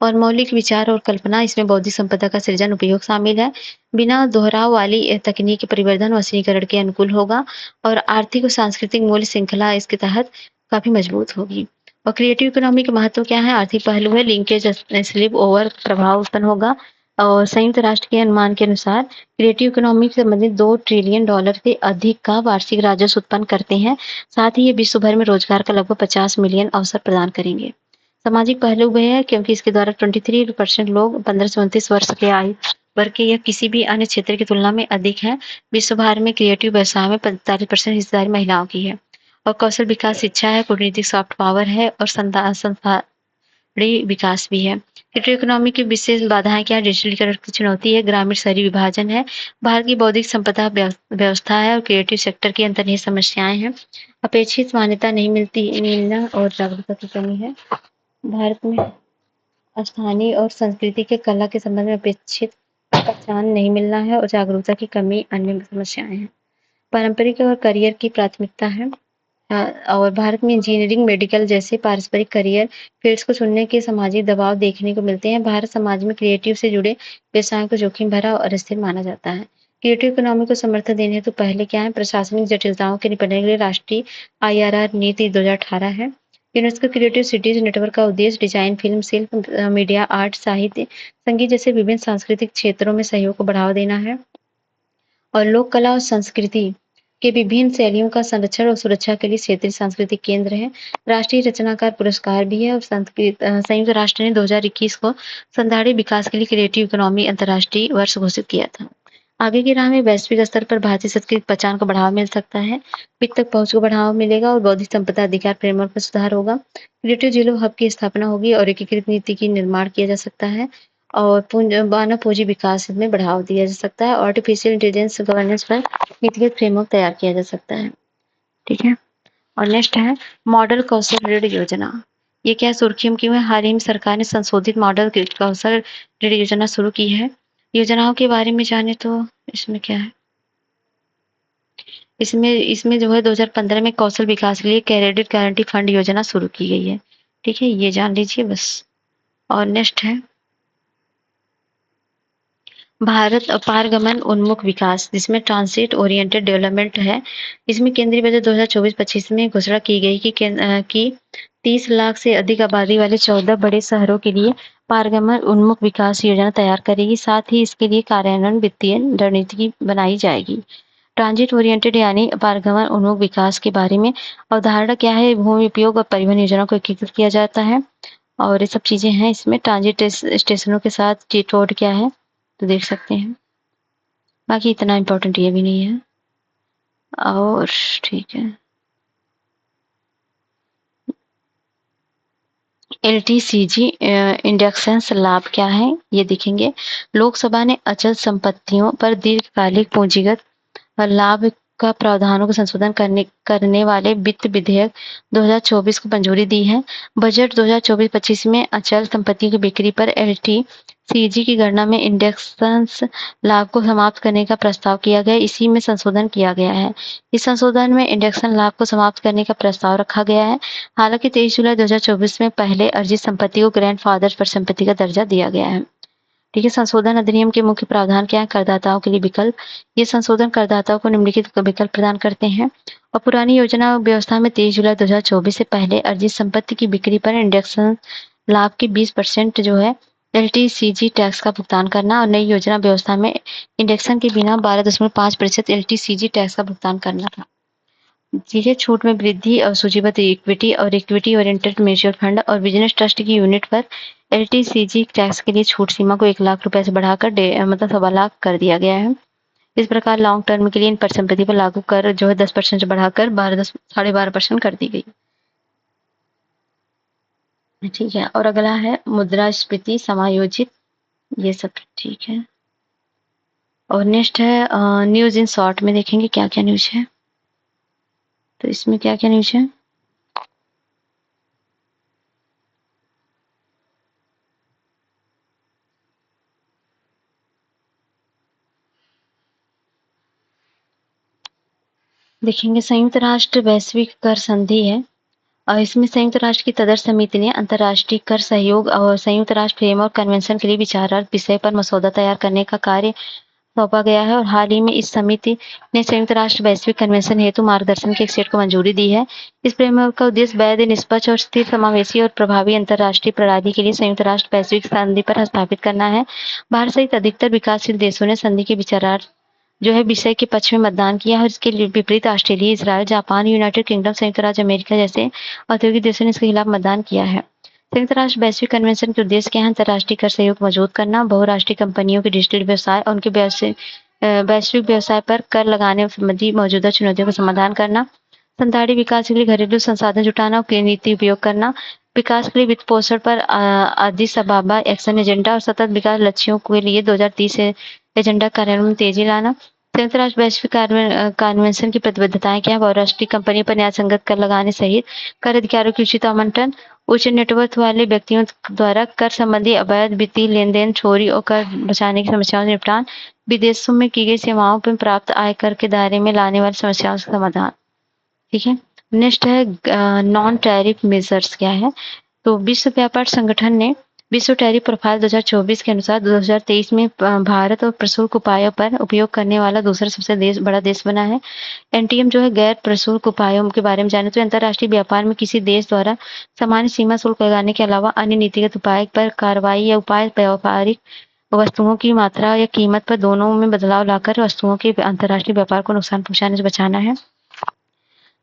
Speaker 1: और मौलिक विचार और कल्पना, इसमें बौद्धिक संपदा का सृजन, उपयोग शामिल है। बिना दोहराव वाली तकनीकी परिवर्धन वशीकरण के अनुकूल होगा और आर्थिक और सांस्कृतिक मूल्य श्रृंखला इसके तहत काफी मजबूत होगी। और क्रिएटिव इकोनॉमी के महत्व क्या है? आर्थिक पहलू है, लिंकेज, स्लिप ओवर प्रभाव उत्पन्न होगा। और संयुक्त राष्ट्र के अनुमान के अनुसार क्रिएटिव इकोनॉमी से संबंधित $2 ट्रिलियन से अधिक का वार्षिक राजस्व उत्पन्न करते हैं। साथ ही ये विश्व भर में रोजगार का लगभग 50 मिलियन अवसर प्रदान करेंगे। सामाजिक पहलू भी है क्योंकि इसके द्वारा 23% लोग 15 से 29 वर्ष के आयु वर्ग के या किसी भी अन्य क्षेत्र की तुलना में अधिक है। विश्व भर में क्रिएटिव व्यवसाय में 45% हिस्सेदारी महिलाओं की है। और कौशल विकास शिक्षा है, कूटनीतिक सॉफ्ट पावर है और संस्थागत विकास भी है। क्रिएटिव इकोनॉमी की विशेष बाधाएं क्या है? डिजिटलीकरण की चुनौती है, ग्रामीण शहरी विभाजन है, भारत की बौद्धिक संपदा व्यवस्था है और क्रिएटिव सेक्टर की अंतर्निहित समस्याएं हैं। अपेक्षित मान्यता नहीं मिलना और जागरूकता की कमी है। भारत में स्थानीय और संस्कृति के कला के संबंध में अपेक्षित पहचान नहीं मिलना है और जागरूकता की कमी अन्य समस्याएं हैं। पारंपरिक और करियर की प्राथमिकता है। और भारत में इंजीनियरिंग, मेडिकल जैसे पारस्परिक करियर फील्ड्स को चुनने के सामाजिक दबाव देखने को मिलते हैं। भारत समाज में क्रिएटिव से जुड़े व्यवसायों को जोखिम भरा और अस्थिर माना जाता है। क्रिएटिव इकोनॉमी को समर्थन देने हेतु पहले क्या है? प्रशासनिक जटिलताओं के निपटने के लिए राष्ट्रीय IRR नीति 2018 है। यूनेस्को क्रिएटिव सिटीज नेटवर्क का उद्देश्य डिजाइन, फिल्म, शिल्प, मीडिया, आर्ट, साहित्य, संगीत जैसे विभिन्न सांस्कृतिक क्षेत्रों में सहयोग को बढ़ावा देना है और लोक कला और संस्कृति के विभिन्न शैलियों का संरक्षण और सुरक्षा के लिए क्षेत्रीय सांस्कृतिक केंद्र है। राष्ट्रीय रचनाकार पुरस्कार भी है और संयुक्त राष्ट्र ने 2021 को संधारणीय विकास के लिए क्रिएटिव इकोनॉमी अंतर्राष्ट्रीय वर्ष घोषित किया था। आगे की राह में वैश्विक स्तर पर भारतीय संस्कृति पहचान को बढ़ावा मिल सकता है, वित्त तक पहुंच को बढ़ावा मिलेगा और बौद्धिक संपदा अधिकार फ्रेमवर्क में सुधार होगा। क्रिएटिव जिलो हब की स्थापना होगी और एकीकृत नीति की निर्माण किया जा सकता है और मानव पूंजी विकास में बढ़ावा दिया जा सकता है। आर्टिफिशियल इंटेलिजेंस गवर्नेंस पर नीतिगत फ्रेमवर्क तैयार किया जा सकता है। ठीक है। और नेक्स्ट है मॉडल कौशल ऋण योजना। ये क्या सुर्खियों की? हाल ही में सरकार ने संशोधित मॉडल कौशल ऋण योजना शुरू की है। योजनाओं के बारे में जाने तो इसमें क्या है? इसमें जो है 2015 में कौशल विकास के लिए क्रेडिट गारंटी फंड योजना शुरू की गई है। ठीक है, ये जान लीजिए बस। और नेक्स्ट है भारत पारगमन उन्मुख विकास, जिसमें ट्रांसिट ओरिएंटेड डेवलपमेंट है। इसमें केंद्रीय बजट 2024-25 में घोषणा की गई कि 30 लाख से अधिक आबादी वाले 14 बड़े शहरों के लिए पारगमन उन्मुख विकास योजना तैयार करेगी। साथ ही इसके लिए कार्यान्वयन वित्तीय रणनीति बनाई जाएगी। ट्रांजिट ओरिएंटेड यानी पारगमन उन्मुख विकास के बारे में अवधारणा क्या है? भूमि उपयोग और परिवहन योजना को एकीकृत किया जाता है और ये सब चीजें हैं इसमें। ट्रांजिट स्टेशनों के साथ टीट रोड क्या है तो देख सकते हैं। बाकी इतना इम्पोर्टेंट ये भी नहीं है। और ठीक है, LTCG इंडेक्सेंस लाभ क्या है ये देखेंगे। लोकसभा ने अचल संपत्तियों पर दीर्घकालिक पूंजीगत लाभ का प्रावधानों को संशोधन करने वाले वित्त विधेयक 2024 को मंजूरी दी है। बजट 2024-25 में अचल संपत्तियों की बिक्री पर LTCG की गणना में इंडेक्सेंस लाभ को समाप्त करने का प्रस्ताव किया गया। इसी में संशोधन किया गया है। इस संशोधन में इंडेक्सेंस लाभ को समाप्त करने का प्रस्ताव रखा गया है। हालांकि 23 जुलाई 2024 में पहले अर्जित संपत्ति को ग्रैंडफादर परिसंपत्ति का दर्जा दिया गया है। ठीक है। संशोधन अधिनियम के मुख्य प्रावधान क्या है? करदाताओं के लिए विकल्प। ये संशोधन करदाताओं को निम्नलिखित विकल्प प्रदान करते हैं। और पुरानी योजना व्यवस्था में 23 जुलाई 2024 से पहले अर्जित संपत्ति की बिक्री पर इंडेक्सेंस लाभ के 20% जो है LTCG टैक्स का भुगतान करना और नई योजना व्यवस्था में इंडेक्सन के बिना 12.5% LTCG टैक्स का भुगतान करना था। चीजें छूट में वृद्धि और सूचीबद्ध इक्विटी और इक्विटी ओरिएंटेड म्यूचुअल फंड और बिजनेस ट्रस्ट की यूनिट पर LTCG टैक्स के लिए छूट सीमा को 1 लाख रुपए से बढ़ाकर मतलब 1.25 लाख कर दिया गया है। इस प्रकार लॉन्ग टर्म के लिए इन परिसंपत्ति पर लागू कर जो है 10% से बढ़ाकर 12.5% कर दी गई। ठीक है। और अगला है मुद्रास्फीति समायोजित, ये सब ठीक है। और नेक्स्ट है न्यूज इन शॉर्ट में देखेंगे क्या क्या न्यूज है। तो इसमें क्या क्या न्यूज है? देखेंगे संयुक्त राष्ट्र वैश्विक कर संधि है और इसमें संयुक्त राष्ट्र की तदर्थ समिति ने अंतर्राष्ट्रीय कर सहयोग और संयुक्त राष्ट्र फ्रेमवर्क कन्वेंशन के लिए विचारार्थ विषय पर मसौदा तैयार करने का कार्य सौंपा गया है। और हाल ही में इस समिति ने संयुक्त राष्ट्र वैश्विक कन्वेंशन हेतु मार्गदर्शन के एक सेट को मंजूरी दी है। इस फ्रेमवर्क का उद्देश्य वैध, निष्पक्ष और स्थिर, समावेशी और प्रभावी अंतर्राष्ट्रीय प्रणाली के लिए संयुक्त राष्ट्र वैश्विक संधि पर हस्ताक्षर करना है। भारत सहित अधिकतर विकासशील देशों ने संधि के विचारार्थ जो है विषय के पक्ष में मतदान किया है और इसके विपरीत Australia, Israel, Japan, United kingdom, संयुक्त राज्य अमेरिका जैसे औद्योगिक देशों ने इसके खिलाफ मतदान किया है। संयुक्त राष्ट्र वैश्विक कन्वेंशन के उद्देश्य क्या है? अंतर्राष्ट्रीय कर सहयोग मजबूत करना, बहुराष्ट्रीय कंपनियों के डिजिटल व्यवसाय और उनके वैश्विक व्यवसाय पर कर लगाने संबंधी मौजूदा चुनौतियों का समाधान करना, संताड़ी विकास के लिए घरेलू संसाधन जुटाना और केंद्रीय नीति उपयोग करना, विकास के लिए वित्त पोषण पर अदिस अबाबा एक्शन एजेंडा और सतत विकास लक्ष्यों के लिए 2030 एजेंडा कार्यान्वयन में तेजी लाना। संयुक्त राष्ट्र वैश्विक कन्वेंशन की प्रतिबद्धताएं क्या है? बहुराष्ट्रीय कंपनी पर न्याय संगत कर लगाने सहित कर अधिकारों की उचित आवंटन, उच्च नेटवर्थ वाले व्यक्तियों द्वारा कर संबंधी अवैध वित्तीय लेन-देन, चोरी और कर बचाने की समस्याओं से निपटान, विदेशों में की गई सेवाओं पर प्राप्त आयकर के दायरे में लाने वाली समस्याओं का समाधान। ठीक है। नेक्स्ट है नॉन टैरिफ मेजर्स क्या है? तो विश्व व्यापार संगठन ने विश्व टैरिफ प्रोफाइल 2024 के अनुसार 2023 में भारत और प्रशुल्क उपायों पर उपयोग करने वाला दूसरा सबसे बड़ा देश बना है। एनटीएम जो है गैर प्रशुल्क उपायों के बारे में जाने तो अंतर्राष्ट्रीय व्यापार में किसी देश द्वारा सामान्य सीमा शुल्क लगाने के अलावा अन्य नीतिगत उपाय पर कार्रवाई या उपाय व्यापारिक वस्तुओं की मात्रा या कीमत पर दोनों में बदलाव लाकर वस्तुओं के अंतर्राष्ट्रीय व्यापार को नुकसान पहुंचाने से बचाना है।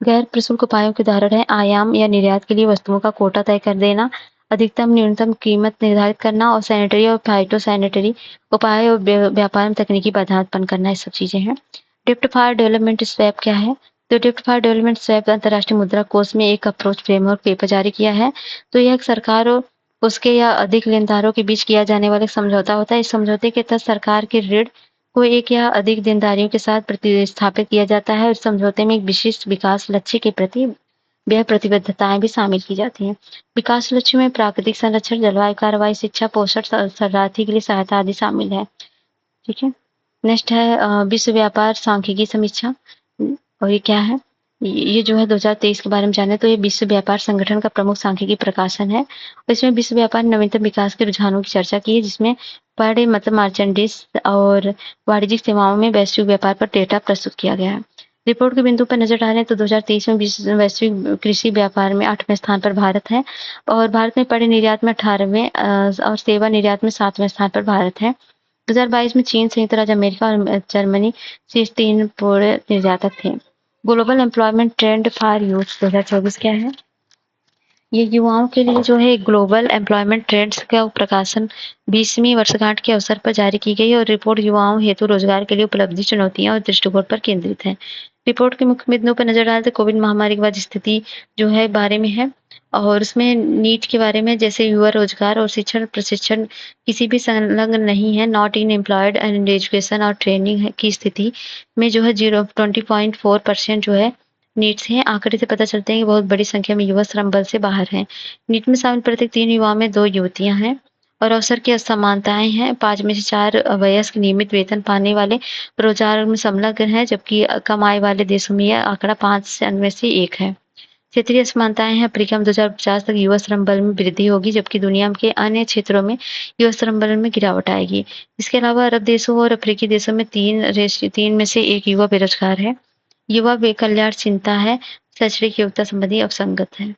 Speaker 1: गैर प्रशुल्क उपायों के उदाहरण है आयाम या निर्यात के लिए वस्तुओं का कोटा तय कर देना, अधिकतम न्यूनतम कीमत निर्धारित करना और सैनिटरी और फाइटोसैनिटरी उपाय और व्यापार में तकनीकी बाधा उत्पन्न करना, ये सब चीजें हैं। ड्रिफ्ट फॉर डेवलपमेंट स्वैप क्या है? तो ड्रिफ्ट फॉर डेवलपमेंट स्वैप अंतर्राष्ट्रीय मुद्रा कोष में एक अप्रोच फ्रेमवर्क पेपर जारी किया है। तो यह सरकार और उसके या अधिक लेनदारों के बीच किया जाने वाला समझौता होता है। इस समझौते के तहत सरकार के ऋण को एक या अधिक देनदारियों के साथ प्रतिस्थापित किया जाता है और इस समझौते में एक विशिष्ट विकास लक्ष्य के प्रति व्यय प्रतिबद्धताएं भी शामिल की जाती हैं। विकास लक्ष्य में प्राकृतिक संरक्षण, जलवायु कार्रवाई, शिक्षा, पोषण, शरणार्थी के लिए सहायता आदि शामिल है। ठीक है। नेक्स्ट है विश्व व्यापार सांख्यिकी समीक्षा। और ये क्या है? ये जो है 2023 के बारे में जाने तो ये विश्व व्यापार संगठन का प्रमुख सांख्यिकी प्रकाशन है और इसमें विश्व व्यापार नवीनतम विकास के रुझानों की चर्चा की है, जिसमें पर मतलब मार्चेंडीज और वाणिज्यिक सेवाओं में वैश्विक व्यापार पर डेटा प्रस्तुत किया गया है। रिपोर्ट के बिंदु पर नजर डालें तो 2023 में वैश्विक कृषि व्यापार में 8वें स्थान पर भारत है और भारत में पड़े निर्यात में 18वें और सेवा निर्यात में 7वें स्थान पर भारत है। 2022 में चीन, संयुक्त राज्य अमेरिका और जर्मनी शीर्ष 3 पूरे निर्यातक थे। Global employment trend for youth 2024 क्या है? ये युवाओं के लिए जो है ग्लोबल एम्प्लॉयमेंट ट्रेंड्स का प्रकाशन 20वीं वर्षगांठ के अवसर पर जारी की गई और रिपोर्ट युवाओं हेतु रोजगार के लिए उपलब्धि, चुनौतियां और दृष्टिकोण पर केंद्रित है। रिपोर्ट के मुख्य बिंदुओं पर नजर डालें तो कोविड महामारी के बाद स्थिति जो है बारे में है और उसमें नीट के बारे में, जैसे युवा रोजगार और शिक्षण प्रशिक्षण किसी भी संलग्न नहीं है, not in employed and education और ट्रेनिंग की स्थिति में जो है 20.4% जो है नीट्स हैं। आंकड़े से पता चलते हैं कि बहुत बड़ी संख्या में युवा श्रम बल से बाहर हैं। नीट में शामिल प्रत्येक 3 युवाओं में 2 युवतियां हैं और अवसर की असमानताएं हैं। 5 में से 4 वयस्क नियमित वेतन पाने वाले रोजगार में संलग्न हैं, जबकि कम आय वाले देशों में यह आंकड़ा 5 में से 1 है। क्षेत्रीय असमानताएं हैं। अफ्रीका में 2050 तक युवा श्रम बल में वृद्धि होगी, जबकि दुनिया के अन्य क्षेत्रों में युवा श्रम बल में गिरावट आएगी। इसके अलावा अरब देशों और अफ्रीकी देशों में 3 में से 1 युवा बेरोजगार है। युवा कल्याण चिंता है, शैक्षणिक योग्यता संबंधी असंगत है।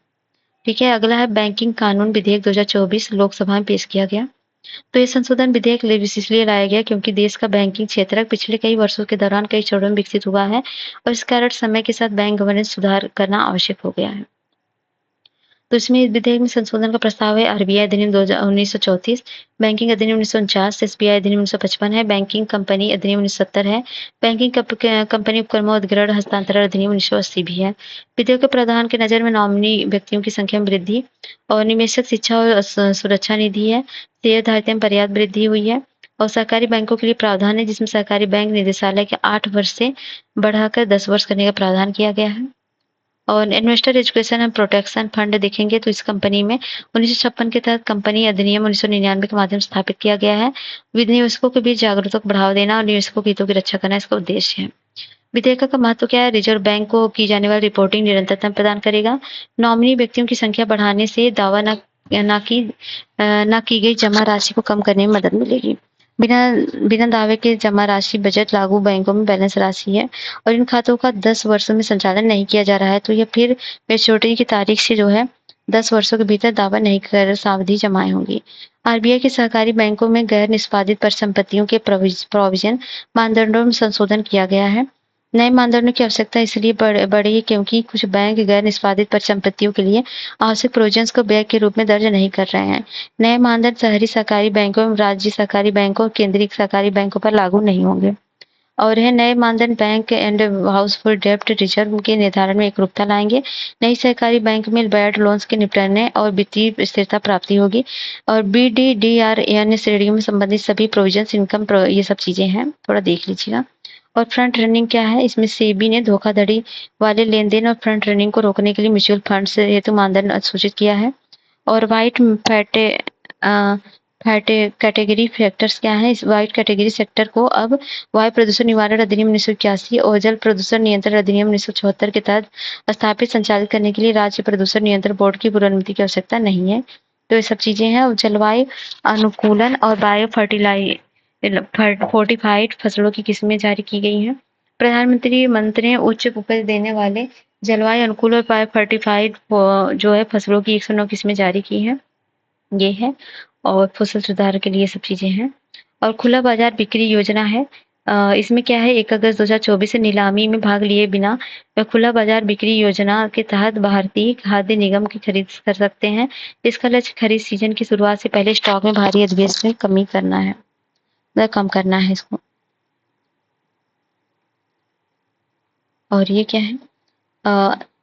Speaker 1: ठीक है। अगला है बैंकिंग कानून विधेयक 2024 लोकसभा में पेश किया गया। तो ये संशोधन विधेयक इसलिए लाया गया क्योंकि देश का बैंकिंग क्षेत्र पिछले कई वर्षों के दौरान कई चरणों में विकसित हुआ है और इस कारण समय के साथ बैंक गवर्नेंस सुधार करना आवश्यक हो गया है। तो इसमें विधेयक में संशोधन का प्रस्ताव है आरबीआई अधिनियम 1934, बैंकिंग अधिनियम 1949, एसबीआई अधिनियम 1955 है, बैंकिंग कंपनी अधिनियम 1970 है, बैंकिंग कंपनी उपक्रमों अधिग्रहण हस्तांतरण अधिनियम 1980 भी है। विधेयक के प्रावधान के नजर में नॉमिनी व्यक्तियों की संख्या में वृद्धि और निवेशक शिक्षा और सुरक्षा निधि है, शेयर धारिता में पर्याप्त वृद्धि हुई है और सहकारी बैंकों के लिए प्रावधान है, जिसमें सहकारी बैंक निदेशालय के 8 वर्ष से बढ़ाकर 10 वर्ष करने का प्रावधान किया गया है। और investor education and protection fund देखेंगे तो इस कंपनी में 1956 के तहत कंपनी अधिनियम 1999 के माध्यम से स्थापित किया गया है। निवेशकों के बीच जागरूकता को बढ़ावा देना और निवेशकों के हितों की रक्षा करना इसका उद्देश्य है। विधेयक का महत्व क्या है? रिजर्व बैंक को की जाने वाली रिपोर्टिंग निरंतरता प्रदान करेगा। नॉमिनी व्यक्तियों की संख्या बढ़ाने से दावा न की गई जमा राशि को कम करने में मदद मिलेगी। बिना दावे के जमा राशि बजट लागू बैंकों में बैलेंस राशि है और इन खातों का 10 वर्षों में संचालन नहीं किया जा रहा है, तो यह फिर मैच्योरिटी की तारीख से जो है 10 वर्षों के भीतर दावा नहीं कर सावधि जमाएं होंगी। आरबीआई के सहकारी बैंकों में गैर निष्पादित परिसंपत्तियों के प्रोविजन मानदंडों में संशोधन किया गया है। नए मानदंडों की आवश्यकता इसलिए बढ़ी क्योंकि कुछ बैंक गैर निष्पादित परिसंपत्तियों के लिए आवश्यक प्रोविजंस को व्यय के रूप में दर्ज नहीं कर रहे हैं। नए मानदंड शहरी सहकारी बैंकों, राज्य सहकारी बैंकों और केंद्रीय सहकारी बैंकों पर लागू नहीं होंगे। और यह नए मानदंड बैंक एंड हाउसहोल्ड डेब्ट रिजर्व के निर्धारण में एकरूपता लाएंगे। नई सहकारी बैंक में बैड लोन्स के निपटने और वित्तीय स्थिरता प्राप्ति होगी। और BDDR अन्य श्रेणियों में संबंधित सभी प्रोविजंस, इनकम ये सब चीजें हैं, थोड़ा देख लीजिएगा। और फ्रंट रनिंग क्या है, इसमें सेबी ने धोखाधड़ी वाले लेन-देन और फ्रंट रनिंग को रोकने के लिए म्यूचुअल फंड्स हेतु मानदंड सूचित किया है। और व्हाइट फैटे कैटेगरी फैक्टर्स क्या है, इस व्हाइट कैटेगरी सेक्टर को अब वायु प्रदूषण निवारण अधिनियम 1981 और जल प्रदूषण नियंत्रण अधिनियम 1974 के तहत स्थापित संचालित करने के लिए राज्य प्रदूषण नियंत्रण बोर्ड की पूर्व अनुमति की आवश्यकता नहीं है। तो ये सब चीजें हैं। जलवायु अनुकूलन और बायो फोर्टिफाइड फसलों की किस्में जारी की गई हैं। प्रधानमंत्री मंत्री उच्च उपज देने वाले जलवायु अनुकूल और बायो फोर्टिफाइड जो है फसलों की 109 किस्में जारी की हैं, ये है। और फसल सुधार के लिए सब चीजें हैं। और खुला बाजार बिक्री योजना है। इसमें क्या है, 1 अगस्त 2024 से नीलामी में भाग लिए बिना खुला बाजार बिक्री योजना के तहत भारतीय खाद्य निगम की खरीद कर सकते हैं। इसका लक्ष्य खरीद सीजन की शुरुआत से पहले स्टॉक में भारी अधिशेष में कमी करना है, मतलब कम करना है इसको। और ये क्या है,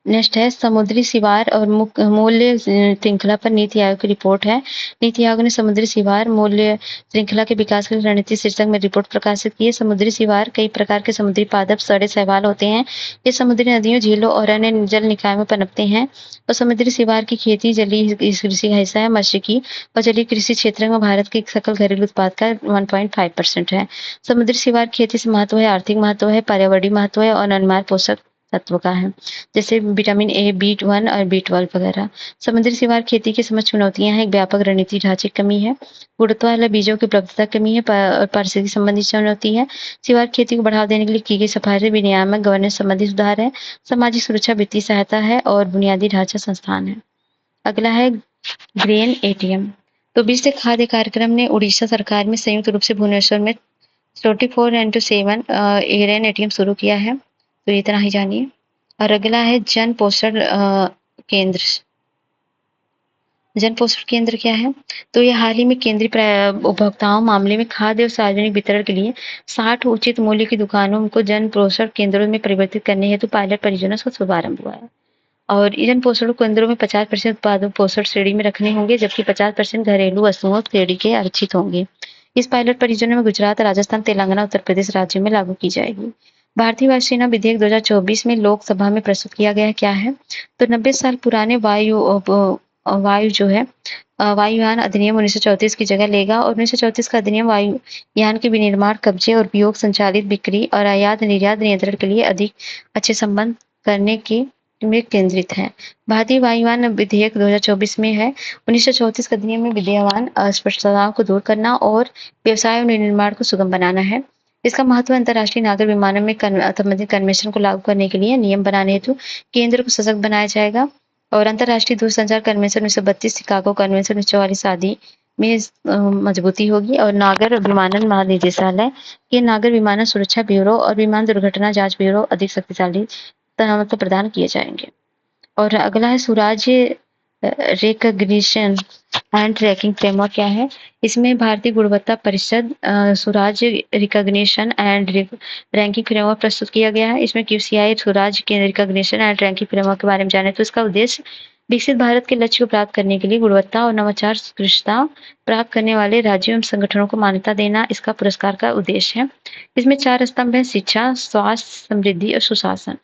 Speaker 1: नेक्स्ट है समुद्री सीवार और मूल्य श्रृंखला पर नीति आयोग की रिपोर्ट है। नीति आयोग ने समुद्री सीवार मूल्य श्रृंखला के विकास की रणनीति शीर्षक में रिपोर्ट प्रकाशित की है। समुद्री सीवार कई प्रकार के समुद्री पादप सड़े शैवाल होते हैं। ये समुद्री नदियों, झीलों और अन्य जल निकाय में पनपते हैं। और समुद्री सीवार की खेती जलीय कृषि का हिस्सा है। मत्स्यिकी और जलीय कृषि क्षेत्र में भारत के सकल घरेलू उत्पाद का 1.5% है। समुद्री सीवार खेती से महत्व है, आर्थिक महत्व है, पर्यावरणीय महत्व है और अनिवार्य पोषक तत्व का है, जैसे विटामिन ए, B1 और B12 वगैरह। समुद्री सीवार खेती की समझ चुनौतियां हैं, एक व्यापक रणनीति ढांचे की कमी है, गुणवत्ता वाले बीजों की उपलब्धता कमी है, और पारिस्थितिक संबंधी चुनौती है। सीवार खेती को बढ़ावा देने के लिए की गई सिफारिशें विनियामक गवर्नेंस संबंधी सुधार है, सामाजिक सुरक्षा, वित्तीय सहायता है और बुनियादी ढांचा संस्थान है। अगला है ग्रेन ATM। तो विश्व खाद्य कार्यक्रम ने उड़ीसा सरकार में संयुक्त रूप से भुवनेश्वर में 24x7 ग्रेन ATM शुरू किया है। तो इतना ही जानिए। और अगला है जन पोषण केंद्र। जन पोषण केंद्र क्या है, तो ये हाल ही में केंद्रीय उपभोक्ताओं मामले में खाद्य और सार्वजनिक वितरण के लिए 60 उचित मूल्य की दुकानों को जन पोषण केंद्रों में परिवर्तित करने हेतु पायलट परियोजना का शुभारंभ हुआ है। और जन पोषण केंद्रों में 50% उत्पादों पोषण श्रेणी में रखने होंगे, जबकि 50% घरेलू वस्तुओं श्रेणी के आरक्षित होंगे। इस पायलट परियोजना में गुजरात, राजस्थान, तेलंगाना, उत्तर प्रदेश राज्यों में लागू की जाएगी। भारतीय वायुसेना विधेयक 2024 में लोकसभा में प्रस्तुत किया गया है। क्या है, तो 90 साल पुराने वायु जो है वायुयान अधिनियम 1934 की जगह लेगा। और 1934 का अधिनियम वायुयान के विनिर्माण, कब्जे और उपयोग, संचालित बिक्री और आयात निर्यात नियंत्रण के लिए अधिक अच्छे संबंध करने के में केंद्रित है। भारतीय वायुयान विधेयक 2024 में है। 1934 का अधिनियम में विद्यमान अस्पष्टताओं को दूर करना और व्यवसाय और निर्माण को सुगम बनाना है। इसका महत्व अंतर्राष्ट्रीय नागरिक विमानन में संबंधित कन्वेंशन को लागू करने के लिए नियम बनाने हेतु केंद्र को सशक्त बनाया जाएगा। और अंतर्राष्ट्रीय दूरसंचार कन्वेंशन 1932, शिकागो कन्वेंशन 1944 आदि में मजबूती होगी। और नागर विमानन महानिदेशालय के नागर विमानन सुरक्षा ब्यूरो और विमान दुर्घटना जांच ब्यूरो अधिक शक्तिशाली मतलब प्रदान किए जाएंगे। और अगला है सुराज्य रिकग्निशन एंड ट्रैकिंग फ्रेमवर्क। क्या है, इसमें भारतीय गुणवत्ता परिषद सुराज्य रिकग्निशन एंड रैंकिंग फ्रेमवर्क प्रस्तुत किया गया है। इसमें QCI सुराज्य के रिकग्निशन एंड रैंकिंग फ्रेमवर्क के बारे में जाने, तो इसका उद्देश्य विकसित भारत के लक्ष्य को प्राप्त करने के लिए गुणवत्ता और नवाचार उत्कृष्टता प्राप्त करने वाले राज्यों एवं संगठनों को मान्यता देना, इसका पुरस्कार का उद्देश्य है। इसमें 4 स्तंभ है, शिक्षा, स्वास्थ्य, समृद्धि और सुशासन।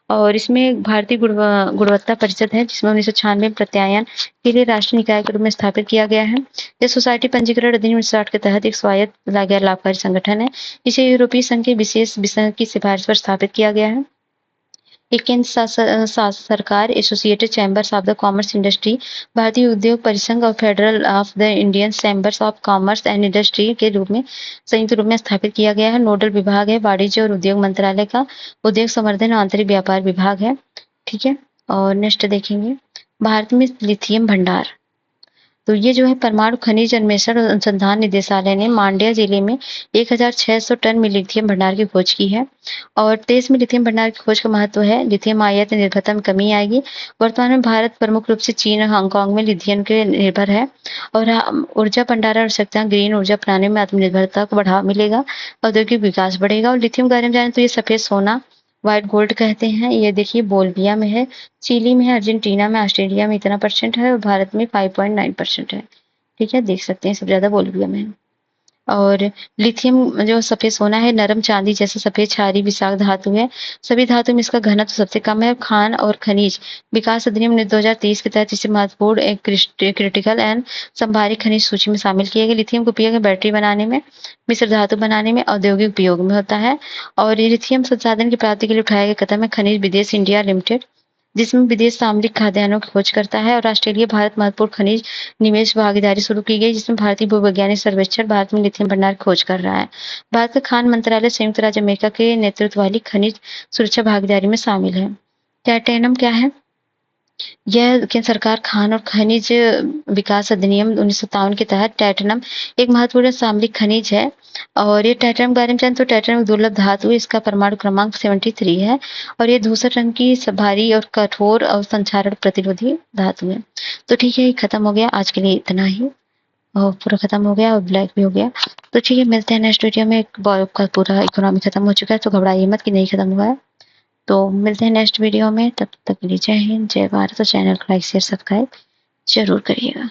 Speaker 1: और इसमें भारतीय गुणवत्ता परिषद है, जिसमें 1996 में प्रत्यायन के लिए राष्ट्रीय निकाय के रूप में स्थापित किया गया है। यह सोसाइटी पंजीकरण अधिनियम 1960 के तहत एक स्वायत्त गैर लाभकारी संगठन है। इसे यूरोपीय संघ के विशेष विषय की सिफारिश पर स्थापित किया गया है। एक केंद्र सरकार, associated chambers of the commerce industry, भारतीय उद्योग परिसंघ और federal of the Indian chambers of commerce and industry के रूप में संयुक्त रूप में स्थापित किया गया है। नोडल विभाग है वाणिज्य और उद्योग मंत्रालय का, उद्योग संवर्धन और आंतरिक व्यापार विभाग है। ठीक है, और नेक्स्ट देखेंगे भारत में लिथियम भंडार। तो ये जो है परमाणु खनिज अन्वेषण और अनुसंधान निदेशालय ने मांड्या जिले में 1600 टन में लिथियम भंडार की खोज की है। और देश में लिथियम भंडार की खोज का महत्व है, लिथियम आयात निर्भरता में कमी आएगी। वर्तमान में भारत प्रमुख रूप से चीन और हांगकांग में लिथियम के निर्भर है। और ऊर्जा भंडारण आवश्यकता ग्रीन ऊर्जा अपनाने में आत्मनिर्भरता को बढ़ावा मिलेगा, औद्योगिक विकास बढ़ेगा। और लिथियम के बारे में जाने तो ये सफेद सोना, व्हाइट गोल्ड कहते हैं। ये देखिए बोल्विया में है, चिली में है, अर्जेंटीना में, ऑस्ट्रेलिया में इतना % है और भारत में 5.9% है। ठीक है, देख सकते हैं सबसे ज़्यादा बोल्विया में है। और लिथियम जो सफेद सोना है, नरम चांदी जैसे सफेद क्षारीय विषाक्त धातु है। सभी धातु में इसका घनत्व सबसे कम है। खान और खनिज विकास अधिनियम ने 2023 के तहत इसे महत्वपूर्ण एक क्रिटिकल एंड संभावित खनिज सूची में शामिल किया गया। लिथियम का उपयोग बैटरी बनाने में, मिश्र धातु बनाने में, औद्योगिक उपयोग में होता है। और लिथियम संसाधन की प्राप्ति के लिए उठाया गया कदम है खनिज विदेश इंडिया लिमिटेड, जिसमें विदेश सामरिक खाद्यान्नों की खोज करता है। और ऑस्ट्रेलिया भारत महत्वपूर्ण खनिज निवेश भागीदारी शुरू की गई, जिसमें भारतीय भूवैज्ञानिक सर्वेक्षण भारत में लिथियम भंडार की खोज कर रहा है। भारत का खान मंत्रालय संयुक्त राज्य अमेरिका के नेतृत्व वाली खनिज सुरक्षा भागीदारी में शामिल है। टाइटेनियम क्या है? यह केंद्र सरकार खान और खनिज विकास अधिनियम 1957 के तहत टाइटेनियम एक महत्वपूर्ण सामरिक खनिज है। और ये टाइटेनियम के बारे में जाने तो टाइटेनियम एक दुर्लभ धातु है, इसका परमाणु क्रमांक 73 है। और ये धूसर रंग की भारी और कठोर और संक्षारण प्रतिरोधी धातु है। तो ठीक है, ये खत्म हो गया आज के लिए, इतना ही। और पूरा खत्म हो गया और ब्लैक भी हो गया। तो ठीक है, मिलते हैं नेक्स्ट वीडियो में। का पूरा इकोनॉमी खत्म हो चुका है, तो घबराइए मत कि नहीं खत्म हुआ है। तो मिलते हैं नेक्स्ट वीडियो में, तब तक के लिए जय हिंद, जय भारत। और चैनल को लाइक शेयर सब्सक्राइब जरूर करिएगा।